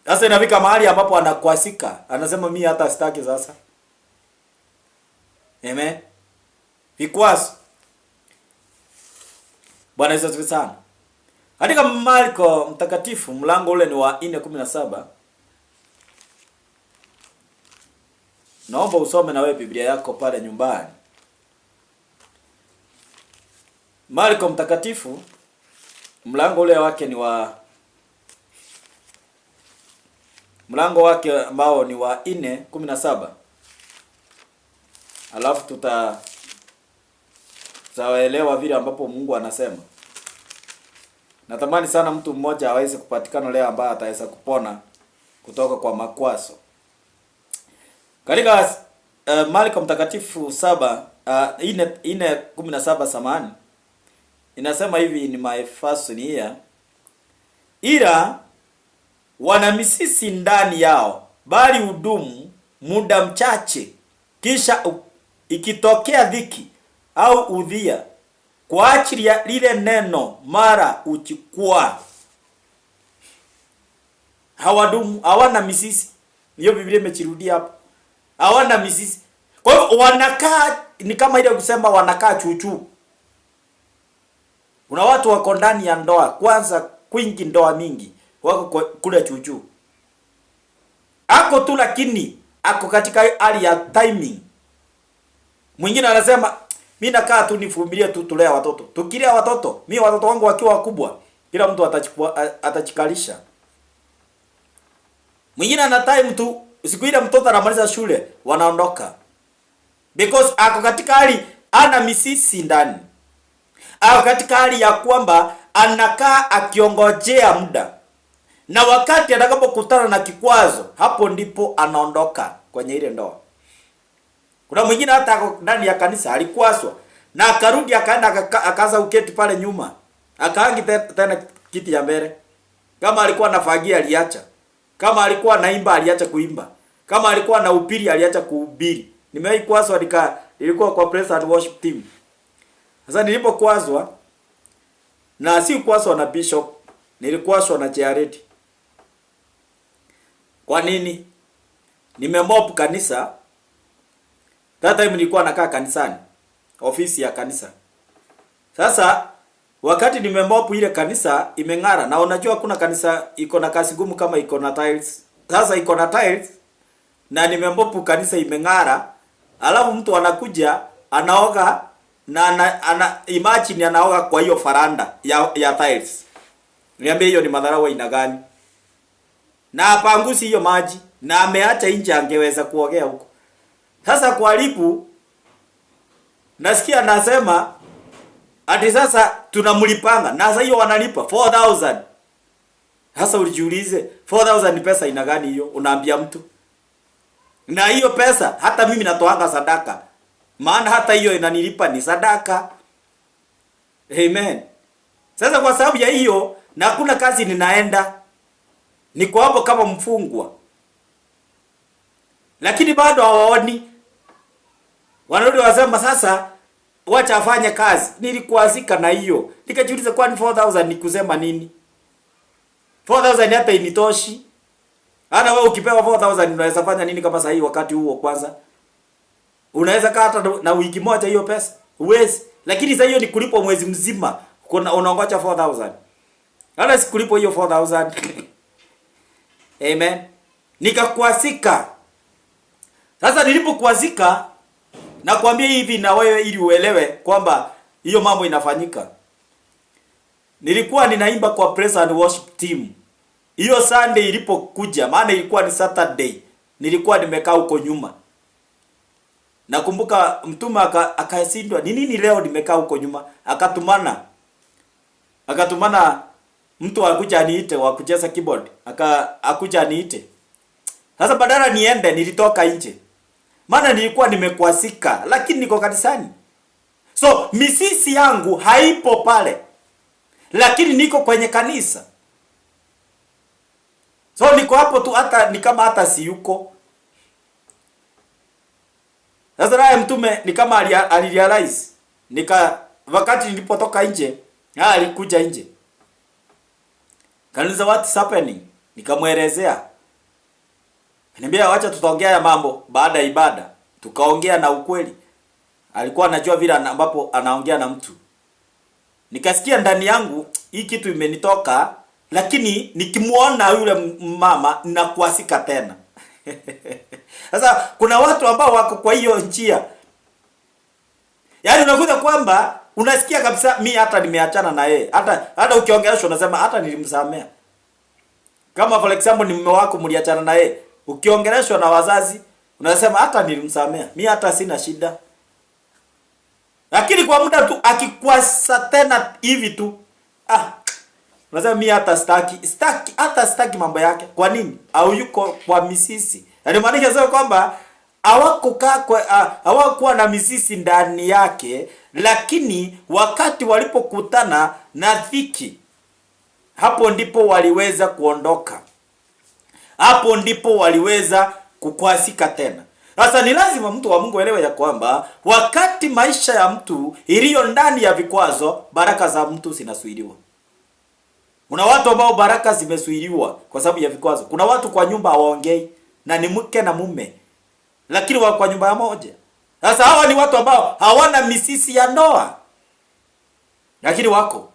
Sasa inafika mahali ambapo anakwasika, anasema mimi hata sitaki sasa. Amen. Vikwazo. Bwana Yesu asifiwe sana. Katika Marko mtakatifu mlango ule ni wa 4:17. Naomba usome na wewe Biblia yako pale nyumbani. Marko mtakatifu mlango ule wake ni wa mlango wake ambao ni wa 4:17. Alafu tutaelewa vile ambapo Mungu anasema. Natamani sana mtu mmoja aweze kupatikana leo ambaye ataweza kupona kutoka kwa makwazo. Katika Marko mtakatifu 4:17 samani. Inasema hivi, ni my first here. Ila wana misisi ndani yao, bali hudumu muda mchache, kisha ikitokea dhiki au udhia kwa ajili ya lile neno, mara uchukua. Hawadumu, hawana misisi. Hiyo Biblia imechirudia hapo. Hawana misisi. Kwa hiyo wanakaa, ni kama ile kusema wanakaa chuchu. Kuna watu wako ndani ya ndoa, kwanza kwingi ndoa mingi, wako kule chuchu. Ako tu lakini ako katika hali ya timing. Mwingine anasema mimi nakaa tu nivumilie tu tulea watoto. Tukilea watoto, mimi watoto wangu wakiwa wakubwa, kila mtu atachikalisha. Mwingine ana time tu, siku ile mtoto anamaliza shule, wanaondoka. Because ako katika hali ana misisi ndani. Ako katika hali ya kwamba anakaa akiongojea muda. Na wakati atakapokutana na kikwazo, hapo ndipo anaondoka kwenye ile ndoa. Kuna mwingine hata ndani ya kanisa alikwazwa na akarudi akaenda akaanza uketi pale nyuma. Akaangi tena kiti ya mbele. Kama alikuwa anafagia aliacha. Kama alikuwa anaimba aliacha kuimba. Kama alikuwa na upiri aliacha kuhubiri. Nimewahi kwazwa nilikuwa kwa praise and worship team. Sasa nilipokwazwa, na si kwazwa na bishop, nilikwazwa na Jared. Kwa nini? Nimemop kanisa. That time nilikuwa nakaa kanisani, ofisi ya kanisa. Sasa wakati nimemop ile kanisa imeng'ara, na unajua kuna kanisa iko na kazi ngumu kama iko na tiles. Sasa iko na tiles na nimemop kanisa imeng'ara, alafu mtu anakuja anaoga na imagine anaoga kwa hiyo faranda ya tiles. Niambie hiyo ni madharau aina gani? Na apangusi hiyo maji na ameacha nje, angeweza kuogea huko. Sasa kwa lipu nasikia nasema ati sasa tunamlipanga, na sasa hiyo wanalipa 4,000. Sasa ulijiulize 4,000 ni pesa ina gani hiyo? Unaambia mtu. Na hiyo pesa hata mimi natoanga sadaka. Maana hata hiyo inanilipa ni sadaka. Amen. Sasa kwa sababu ya hiyo na hakuna kazi ninaenda, niko hapo kama mfungwa. Lakini bado hawaoni. Wanarudi wasema sasa wacha afanye kazi. Nilikuazika na hiyo. Nikajiuliza kwani 4,000 ni kusema nini? 4,000 hata initoshi. Hata wewe ukipewa 4,000 unaweza fanya nini kama sahi wakati huo kwanza? Unaweza kaa hata na wiki moja hiyo pesa? Uwezi. Lakini sasa hiyo ni kulipo mwezi mzima. Unaongoja 4,000. Hata sikulipo hiyo 4,000. Amen. Nikakwazika. Sasa nilipokwazika, nakwambia hivi na wewe ili uelewe kwamba hiyo mambo inafanyika. Nilikuwa ninaimba kwa praise and worship team. Hiyo Sunday ilipokuja, maana ilikuwa ni Saturday, nilikuwa nimekaa huko nyuma. Nakumbuka mtuma akasindwa, ni nini leo nimekaa huko nyuma? Akatumana mtu akuja aniite wa kucheza keyboard. Akuja aniite. Sasa badala niende nilitoka nje. Maana nilikuwa nimekwazika, lakini niko kanisani. So misisi yangu haipo pale, lakini niko kwenye kanisa. So niko hapo tu, hata ni kama hata si yuko. Sasa naye mtume ni kama alirealize. Wakati nilipotoka nje, alikuja nje. Kaniuliza what's happening? Nikamwelezea. Niambia wacha tutaongea ya mambo baada ya ibada. Tukaongea na ukweli. Alikuwa anajua vile ambapo anaongea na mtu. Nikasikia ndani yangu hii kitu imenitoka, lakini nikimuona yule mama ninakuasika tena. Sasa kuna watu ambao wako kwa hiyo njia. Yaani unakuta kwamba unasikia kabisa mimi hata nimeachana na yeye. Hata ukiongeleshwa unasema hata nilimsamea. Kama for example ni mume wako mliachana na yeye, ukiongeleshwa na wazazi unasema hata nilimsamea. Mimi hata sina shida. Lakini kwa muda tu akikwasa tena hivi tu, unasema mimi hata sitaki mambo yake. Kwa nini? Au yuko kwa misisi. Yaani maanisha sio kwamba hawakuwa na misisi ndani yake, lakini wakati walipokutana na dhiki, hapo ndipo waliweza kuondoka. Hapo ndipo waliweza kukwasika tena. Sasa ni lazima mtu wa Mungu elewe ya kwamba wakati maisha ya mtu iliyo ndani ya vikwazo, baraka za mtu zinasuiliwa. Kuna watu ambao baraka zimesuiliwa kwa sababu ya vikwazo. Kuna watu kwa nyumba hawaongei na ni mke na mume, lakini wako kwa nyumba moja. Sasa hawa ni watu ambao hawana misisi ya ndoa, lakini wako.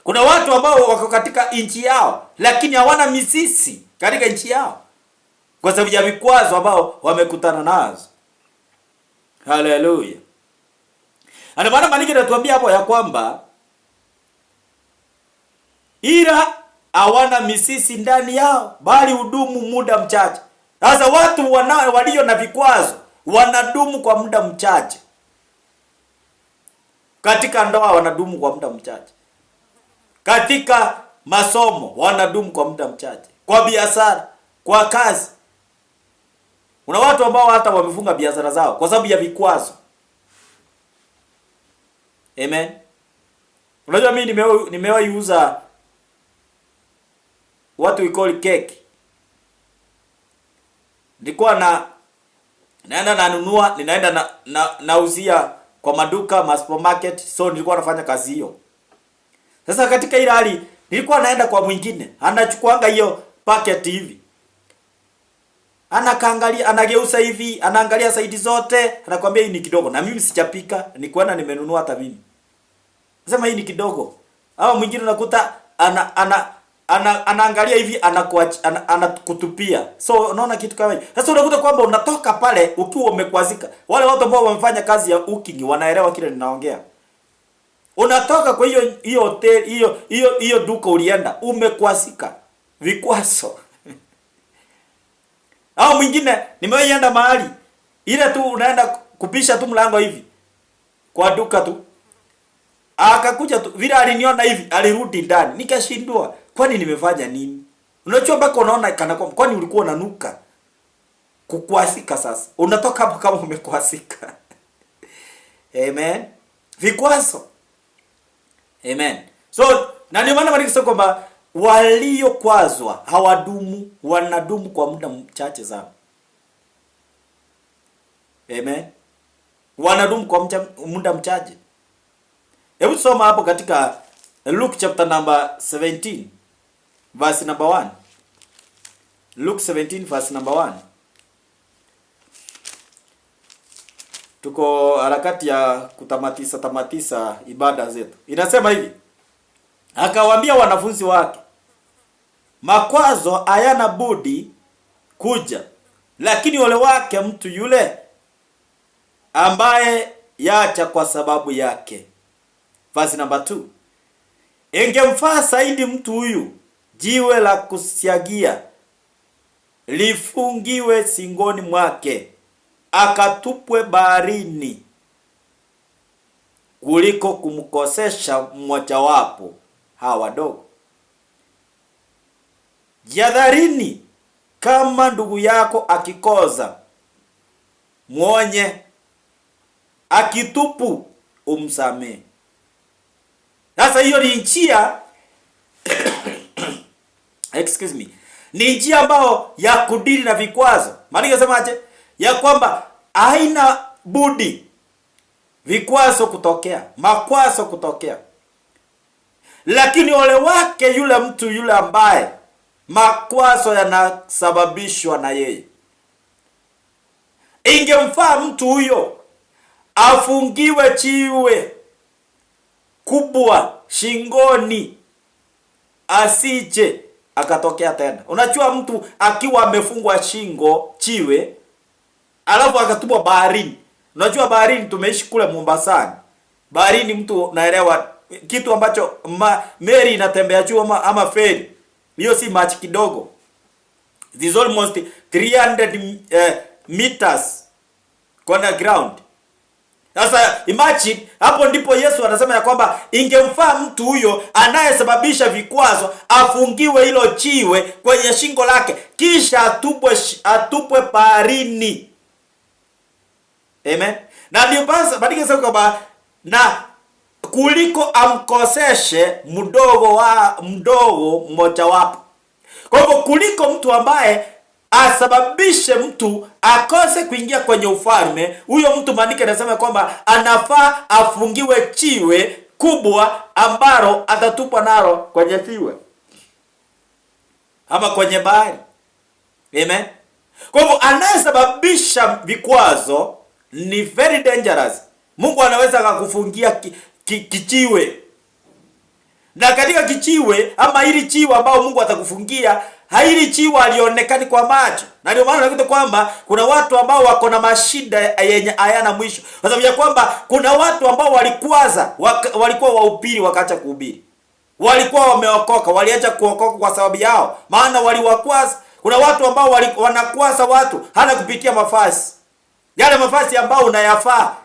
Kuna watu ambao wako katika nchi yao, lakini hawana misisi katika nchi yao kwa sababu ya vikwazo ambao wamekutana nazo. Haleluya. Ana maana maandiko yanatuambia hapo ya kwamba ila hawana misisi ndani yao, bali hudumu muda mchache. Sasa watu walio na vikwazo wanadumu kwa muda mchache. Katika ndoa wanadumu kwa muda mchache. Katika masomo wanadumu kwa muda mchache. Kwa biashara, kwa kazi. Kuna watu ambao hata wamefunga biashara zao kwa sababu ya vikwazo. Amen. Unajua mimi nimewahi uza what we call cake. Nilikuwa naenda nanunua, ninaenda nauzia kwa maduka, supermarket, so nilikuwa nafanya kazi hiyo. Sasa katika ile hali nilikuwa naenda kwa mwingine, anachukuanga hiyo packet hivi. Anakaangalia, anageuza hivi, anaangalia saidi zote, anakuambia hii ni kidogo. Na mimi sichapika, ni kwenda nimenunua hata mimi. Nasema hii ni kidogo. Au mwingine unakuta anaangalia hivi, anakutupia. So unaona kitu kama hicho. Sasa unakuta kwamba unatoka pale ukiwa umekwazika. Wale watu ambao wamefanya kazi ya cooking wanaelewa kile ninaongea. Unatoka kwa hiyo hotel, hiyo duka ulienda, umekwazika. Vikwazo. Au mwingine nimeenda mahali ile tu unaenda kupisha tu mlango hivi kwa duka tu, akakuja tu vile aliniona hivi, alirudi ndani, nikashindwa kwani nimefanya nini? Unajua mpaka unaona kana kwani ulikuwa unanuka kukwasika. Sasa unatoka hapo kama umekwasika. Amen. Vikwazo. Amen. So na ndio maana maandiko kwamba waliokwazwa hawadumu, wanadumu kwa muda mchache sana. Amen. Wanadumu kwa muda mchache. Hebu soma hapo katika Luke chapter number 17 verse number 1. Luke 17 verse number 1. Tuko harakati ya kutamatisa ibada zetu. Inasema hivi. Akawaambia wanafunzi wake, makwazo hayana budi kuja, lakini ole wake mtu yule ambaye yacha kwa sababu yake. Verse number 2. Ingemfaa zaidi mtu huyu jiwe la kusiagia lifungiwe singoni mwake, akatupwe baharini, kuliko kumkosesha mmoja wapo hawa wadogo. Jihadharini, kama ndugu yako akikoza, muonye, akitupu umsamee. Sasa hiyo ni njia excuse me, ni njia ambao ya kudili na vikwazo. Maana yasemaje? Ya kwamba haina budi vikwazo kutokea, makwazo kutokea. Lakini ole wake yule mtu yule ambaye makwazo yanasababishwa na yeye. Ingemfaa mtu huyo afungiwe jiwe kubwa shingoni, asije akatokea tena. Unajua mtu akiwa amefungwa shingo chiwe, alafu akatupwa baharini. Unajua baharini, tumeishi kule Mombasani. Baharini mtu naelewa kitu ambacho meli inatembea juu ama feri. Hiyo si machi kidogo. It is almost 300 meters on the ground. Sasa imagine, hapo ndipo Yesu anasema ya kwamba ingemfaa mtu huyo anayesababisha vikwazo afungiwe hilo chiwe kwenye shingo lake, kisha atupwe baharini. Amen. Na ndio basi badike sasa kwamba na kuliko amkoseshe mdogo mmoja wapo. Kwa hivyo kuliko mtu ambaye asababishe mtu akose kuingia kwenye ufalme, huyo mtu maandiko yanasema kwamba anafaa afungiwe chiwe kubwa ambalo atatupwa nalo kwenye ziwa ama kwenye bahari. Amen. Kwa hivyo anayesababisha vikwazo ni very dangerous. Mungu anaweza akakufungia kichiwe. Na katika kichiwe ama hili chiwe ambao Mungu atakufungia, hili chiwe alionekani kwa macho. Na ndio maana unakuta kwamba kuna watu ambao wako na mashida yenye hayana mwisho. Kwa sababu ya kwamba kuna watu ambao walikuwa wahubiri wakaacha kuhubiri. Walikuwa wameokoka, waliacha kuokoka kwa sababu yao, maana waliwakwaza. Kuna watu ambao wanakwaza watu hana kupitia mafasi. Yale mafasi ambao unayafaa.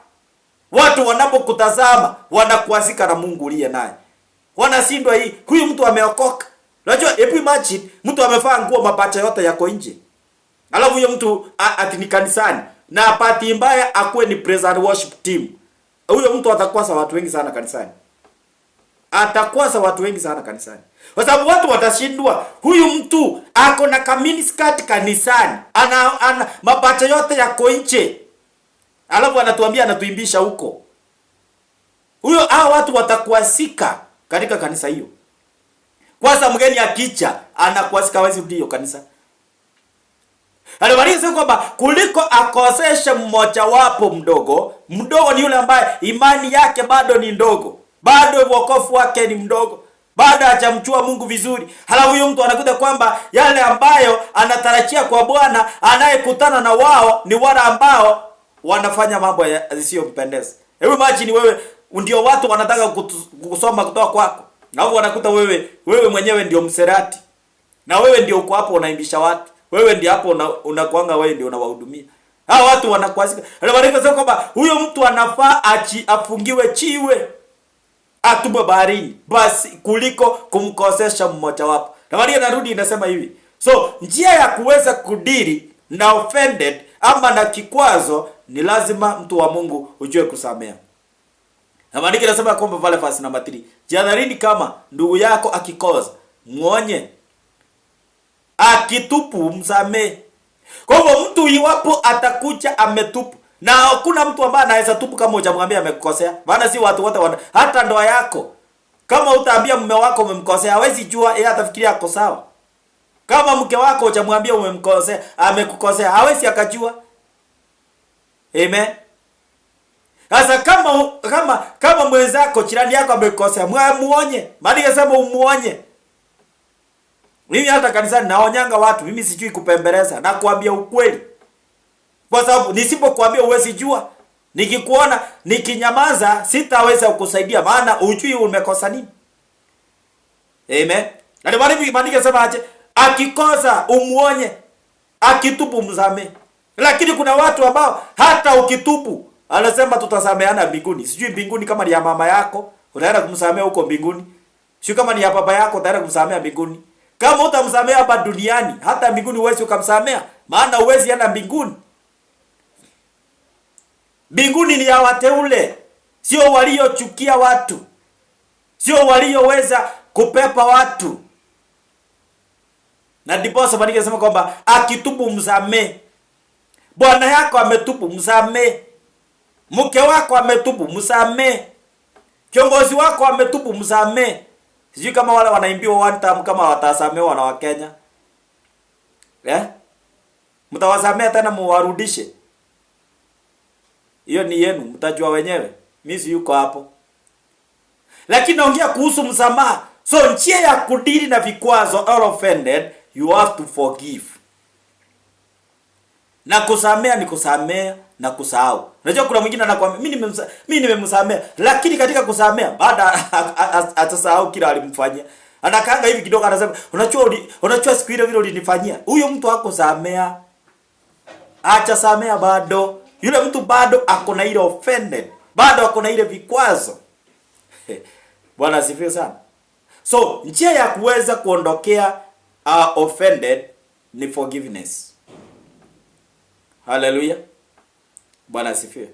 Watu wanapokutazama wanakuazika na Mungu uliye naye. Wanashindwa hii, huyu mtu ameokoka. Unajua, hebu imagine mtu amevaa nguo mapacha yote yako nje. Alafu huyo mtu ati ni kanisani na party mbaya akuwe ni praise and worship team. Huyo mtu atakwasa watu wengi sana kanisani. Atakwasa watu wengi sana kanisani. Kwa sababu watu watashindwa, huyu mtu ako na kamini skirt kanisani. Ana mapacha yote yako nje. Alafu anatuambia anatuimbisha huko. Hao watu watakuasika katika kanisa hiyo. Kwanza mgeni akicha anakuasika hawezi ndio kanisa. Alimaliza kwamba kuliko akoseshe mmoja wapo mdogo ni yule ambaye imani yake bado ni ndogo. Bado wokovu wake ni mdogo. Bado hajamjua Mungu vizuri. Halafu huyo mtu anakuta kwamba yale ambayo anatarajia kwa Bwana, anayekutana na wao ni wale ambao wanafanya mambo yasiyompendeza. Hebu imagine wewe ndio watu wanataka kusoma kutoka kwako. Na wao wanakuta wewe mwenyewe ndio mserati. Na wewe ndio uko hapo unaimbisha watu. Wewe ndio hapo unakuanga wewe ndio unawahudumia. Hao watu wanakuasika. Anasema kwamba huyo mtu anafaa afungiwe chiwe, atupwe baharini, basi kuliko kumkosesha mmoja wapo. Na Maria narudi inasema hivi. So njia ya kuweza kudiri na offended ama na kikwazo ni lazima mtu wa Mungu ujue kusamea. Na maandiko yanasema kwamba pale verse number 3, jihadharini kama ndugu yako akikosa, muonye. Akitupu msamee. Kwa hivyo mtu iwapo atakuja ametupu, na hakuna mtu ambaye anaweza tupu kama hujamwambia amekukosea. Maana si watu wote hata ndoa yako. Kama utaambia mume wako umemkosea, hawezi jua, yeye atafikiria ako sawa. Kama mke wako hujamwambia umemkosea, amekukosea, hawezi akajua. Amen. Sasa kama mwenzako jirani yako amekosea, muonye. Maana yasema umuonye. Mimi hata kanisani naonyanga watu, mimi sijui kupembeleza na kuambia ukweli. Kwa sababu nisipokuambia uwezi jua. Nikikuona nikinyamaza sitaweza kukusaidia, maana hujui umekosa nini. Amen. Na ndio maana yasema aje, akikosa umuonye, akitupu msamee. Lakini kuna watu ambao hata ukitupu anasema tutasameana mbinguni. Sijui mbinguni kama ni ya mama yako, utaenda kumsamea huko mbinguni. Sio kama ni ya baba yako, utaenda kumsamea mbinguni. Kama utamsamea hapa duniani, hata mbinguni huwezi ukamsamea, maana huwezi enda mbinguni. Mbinguni ni ya wateule, sio waliochukia watu. Sio walioweza kupepa watu. Na ndipo sababu nikasema kwamba akitubu msamee. Bwana yako ametubu msamee. Mke wako ametubu msamee. Kiongozi wako ametubu msamee. Sijui kama wale wanaimbiwa one time kama watasamehewa na Wakenya. Mtawasamea tena muwarudishe. Hiyo ni yenu, mtajua wenyewe. Mimi si yuko hapo. Lakini naongea kuhusu msamaha. So njia ya kudili na vikwazo or offended, you have to forgive. Na kusamea ni kusamea na kusahau. Unajua kuna mwingine anakuambia mimi nimemsamea, lakini katika kusamea baada atasahau kila alimfanyia. Anakaanga hivi kidogo anasema, unachua siku ile vile ulinifanyia. Huyo mtu hakusamea. Acha samea bado. Yule mtu bado ako na ile offended. Bado ako na ile vikwazo. Bwana asifiwe sana. So, njia ya kuweza kuondokea offended ni forgiveness. Hallelujah. Bwana asifiwe.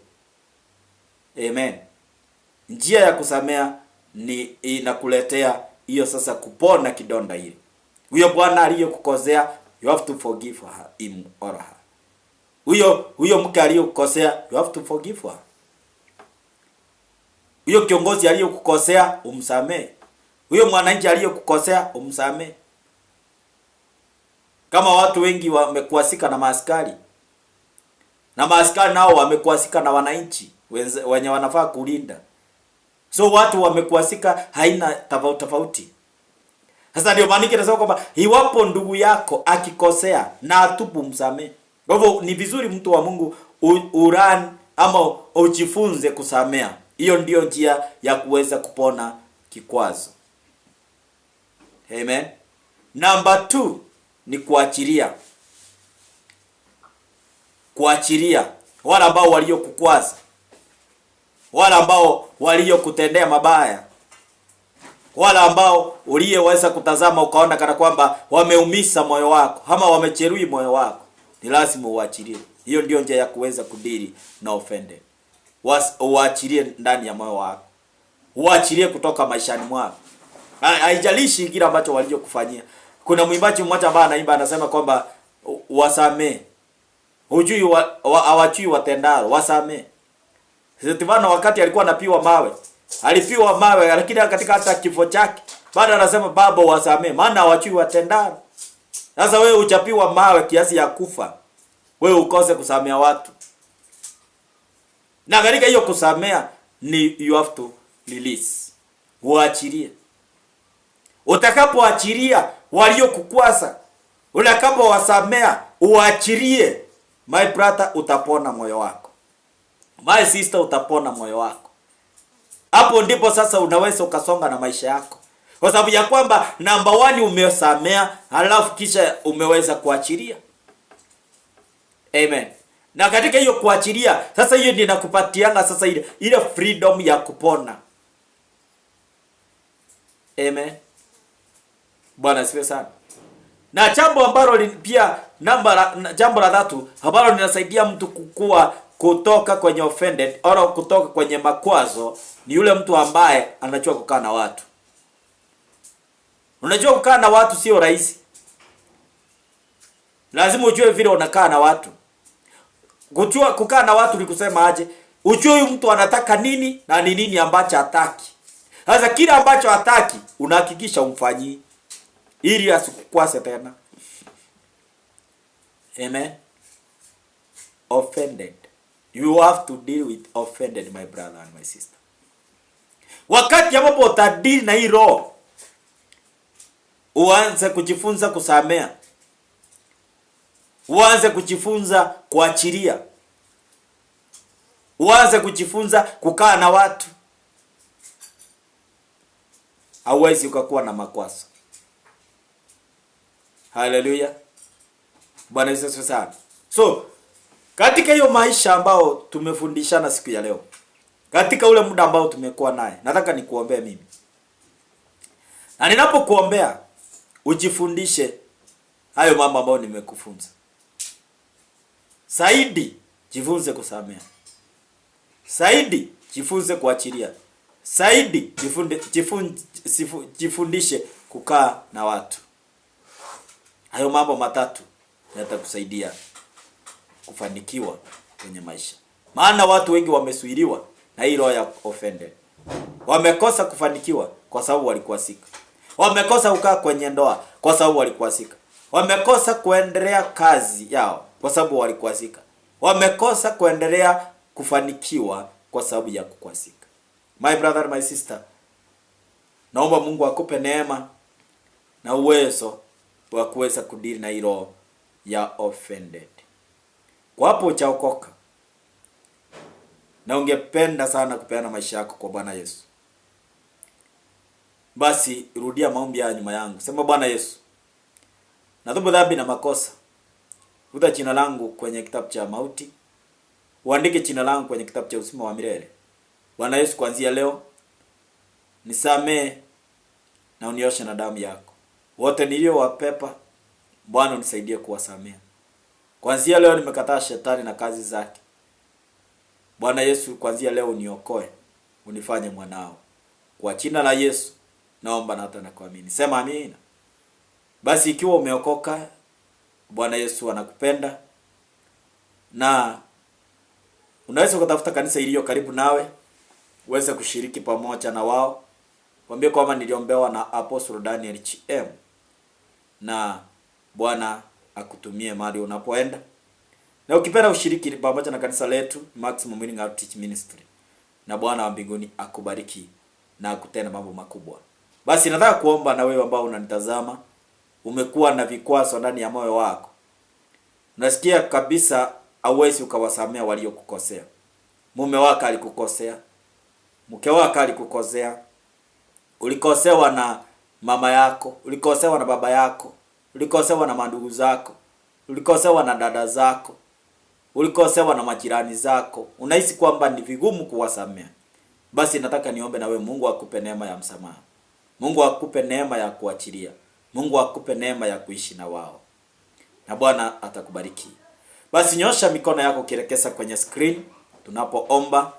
Amen. Njia ya kusamea ni inakuletea hiyo sasa kupona kidonda hili. Huyo bwana aliyokukosea, you have to forgive him or her. Huyo mke aliyokukosea, you have to forgive her. Huyo kiongozi aliyokukosea, umsamee. Huyo mwananchi aliyokukosea, umsamee. Kama watu wengi wamekuasika na maaskari, na maaskari nao wamekuasika na wananchi wenye wanafaa kulinda. So watu wamekuasika haina tofauti. Sasa ndio maana ninasema kwamba iwapo ndugu yako akikosea na atubu, msamee. Kwa hivyo ni vizuri mtu wa Mungu urani ama ujifunze kusamea. Hiyo ndio njia ya kuweza kupona kikwazo. Amen. Number 2 ni kuachilia. Kuachilia wale ambao waliokukwaza, wale ambao waliokutendea mabaya, wale ambao uliyeweza kutazama ukaona kana kwamba wameumisa moyo wako ama wamejeruhi moyo wako, ni lazima uachilie. Hiyo ndio njia ya kuweza kudili na offended. Uachilie ndani ya moyo wako. Uachilie kutoka maishani mwako. Haijalishi kile ambacho waliokufanyia. Kuna mwimbaji mmoja ambaye anaimba anasema kwamba wasamee. Hujui hawajui watendalo, wasamee. Stefano wakati alikuwa anapiwa mawe, alipiwa mawe, lakini katika hata kifo chake bado anasema baba wasamee, maana hawajui watendalo. Sasa wewe uchapiwa mawe kiasi ya kufa, wewe ukose kusamea watu. Na katika hiyo kusamea ni you have to release. Uachilie. Utakapoachilia waliokukwaza, utakapowasamea, uachilie, my brother, utapona moyo wako. My sister, utapona moyo wako. Hapo ndipo sasa unaweza ukasonga na maisha yako. Kwa sababu ya kwamba number 1 umesamea, halafu kisha umeweza kuachilia. Amen. Na katika hiyo kuachilia, sasa hiyo ndio inakupatianga sasa ile freedom ya kupona. Amen. Bwana asifiwe sana. Na jambo ambalo pia jambo la 3 ambalo linasaidia mtu kukua kutoka kwenye offended au kutoka kwenye makwazo ni yule mtu ambaye anajua kukaa na watu. Unajua kukaa na watu sio rahisi. Lazima ujue vile unakaa na watu. Kujua kukaa na watu ni kusema aje? Ujue huyu mtu anataka nini na ni nini ambacho hataki. Sasa kile ambacho hataki unahakikisha umfanyie ili asikukwase tena. Amen. Offended. You have to deal with offended, my brother and my sister. Wakati ambapo utadili na hii roho, uanze kujifunza kusamea. Uanze kujifunza kuachilia. Uanze kujifunza kukaa na watu. Hauwezi ukakuwa na makwazo. Hallelujah. Bwana Yesu asifiwe sana. So, katika hiyo maisha ambao tumefundishana siku ya leo, katika ule muda ambao tumekuwa naye, nataka nikuombee mimi. Na ninapokuombea, ujifundishe hayo mambo ambayo nimekufunza. Zaidi jifunze kusamea. Zaidi jifunze kuachilia. Zaidi jifundishe kukaa na watu. Hayo mambo 3 yatakusaidia kufanikiwa kwenye maisha. Maana watu wengi wamesuiliwa na hii roho ya offended. Wamekosa kufanikiwa kwa sababu walikuasika. Wamekosa kukaa kwenye ndoa kwa sababu walikuasika. Wamekosa kuendelea kazi yao kwa sababu walikuasika. Wamekosa kuendelea kufanikiwa kwa sababu ya kukwasika. My brother, my sister, Naomba Mungu akupe neema na uwezo wa kuweza kudili na hilo ya offended. Kwa hapo uchaokoka na ungependa sana kupeana maisha yako kwa Bwana Yesu, basi rudia maombi ya nyuma yangu. Sema, Bwana Yesu, natubu dhambi na makosa. Futa jina langu kwenye kitabu cha mauti, uandike jina langu kwenye kitabu cha uzima wa milele. Bwana Yesu, kuanzia leo nisamee na unioshe na damu yako. Wote niliowapepa, Bwana unisaidie kuwasamea. Kuanzia leo nimekataa shetani na kazi zake. Bwana Yesu, kuanzia leo uniokoe, unifanye mwanao. Kwa jina la Yesu naomba na hata na kuamini. Sema amina. Basi ikiwa umeokoka, Bwana Yesu anakupenda na unaweza kutafuta kanisa iliyo karibu nawe uweze kushiriki pamoja na wao. Waambie kwamba niliombewa na Apostle Daniel HM na Bwana akutumie mahali unapoenda. Na ukipenda ushiriki pamoja na kanisa letu Maximum Healing Outreach Ministry, na Bwana wa mbinguni akubariki na akutende mambo makubwa. Basi nataka kuomba na wewe ambao unanitazama, umekuwa na vikwazo ndani ya moyo wako. Unasikia kabisa hauwezi ukawasamea waliokukosea. Mume wako alikukosea, mke wako alikukosea, ulikosewa na mama yako, ulikosewa na baba yako, ulikosewa na mandugu zako, ulikosewa na dada zako, ulikosewa na majirani zako. Unahisi kwamba ni vigumu kuwasamea. Basi nataka niombe na wewe, Mungu akupe neema ya msamaha. Mungu akupe neema ya kuachilia. Mungu akupe neema ya kuishi na wao. Na Bwana atakubariki. Basi nyosha mikono yako kielekeza kwenye screen tunapoomba,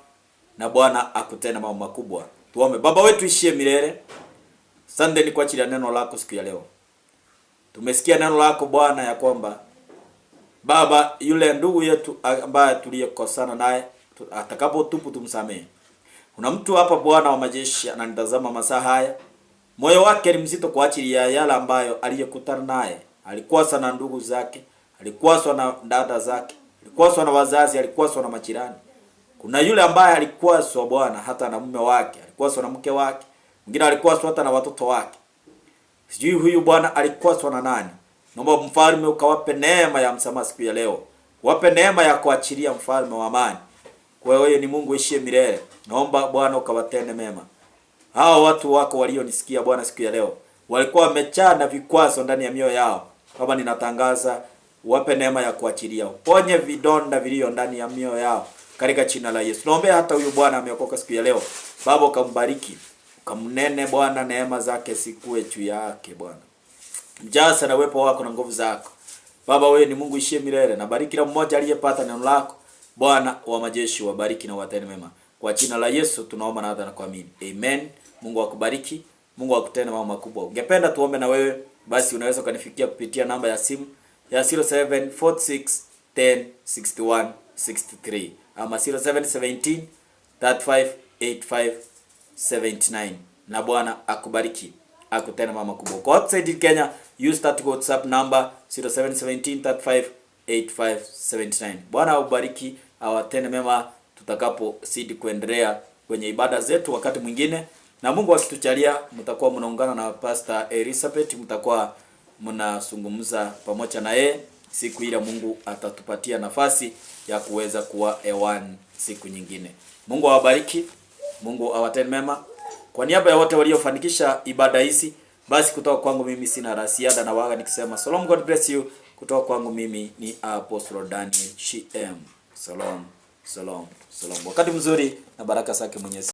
na Bwana akutende mambo makubwa. Tuombe. Baba wetu ishie milele, asante ni kwa ajili ya neno lako siku ya leo. Tumesikia neno lako Bwana ya kwamba Baba, yule ndugu yetu ambaye tuliyekosana naye atakapotubu tumsamee. Kuna mtu hapa Bwana wa majeshi ananitazama masaa haya, moyo wake ni mzito kwa ajili ya yale ambayo aliyekutana naye. Alikuwa na ndugu zake, alikuwa na dada zake, alikuwa na wazazi, alikuwa na majirani. Kuna yule ambaye alikuwa Bwana hata na mume wake, alikuwa na mke wake, mwingine alikuwa hata na watoto wake. Sijui huyu Bwana alikuwa na nani. Naomba mfalme ukawape neema ya msamaha siku ya leo. Wape neema ya kuachilia, mfalme wa amani. Kwa wewe ni Mungu ishie milele. Naomba Bwana ukawatende mema. Hao watu wako walionisikia Bwana siku ya leo, walikuwa wamechana vikwazo ndani ya mioyo yao. Baba, ninatangaza wape neema ya kuachilia. Ponye vidonda vilio ndani ya mioyo yao katika jina la Yesu. Naomba hata huyu Bwana ameokoka siku ya leo, Baba ukambariki, ukamnene Bwana, neema zake sikue juu yake Bwana. Mjaza na uwepo wako na nguvu zako. Baba, wewe ni Mungu ishie milele. Na bariki kila mmoja aliyepata neno lako. Bwana wa majeshi wabariki na watende mema. Kwa jina la Yesu tunaomba na hata na kuamini. Amen. Mungu akubariki. Mungu akutende mambo makubwa. Ungependa tuombe na wewe, basi unaweza kunifikia kupitia namba ya simu ya 0746106163 ama 0717358579. Na Bwana akubariki, akutende mambo makubwa. Kwa outside Kenya, use that WhatsApp number 0717358579. Bwana ubariki, awatende mema tutakapo zidi kuendelea kwenye ibada zetu wakati mwingine. Na Mungu akitujalia mtakuwa mnaungana na Pastor Elizabeth, mtakuwa mnazungumza pamoja na yeye siku ile Mungu atatupatia nafasi ya kuweza kuwa hewani siku nyingine. Mungu awabariki, Mungu awatende mema. Kwa niaba ya wote waliofanikisha ibada hizi, basi kutoka kwangu mimi sina la ziada, na waga nikisema Shalom, God bless you. Kutoka kwangu mimi ni Apostle Daniel HM. Shalom, shalom, shalom. Wakati mzuri na baraka zake Mwenyezi.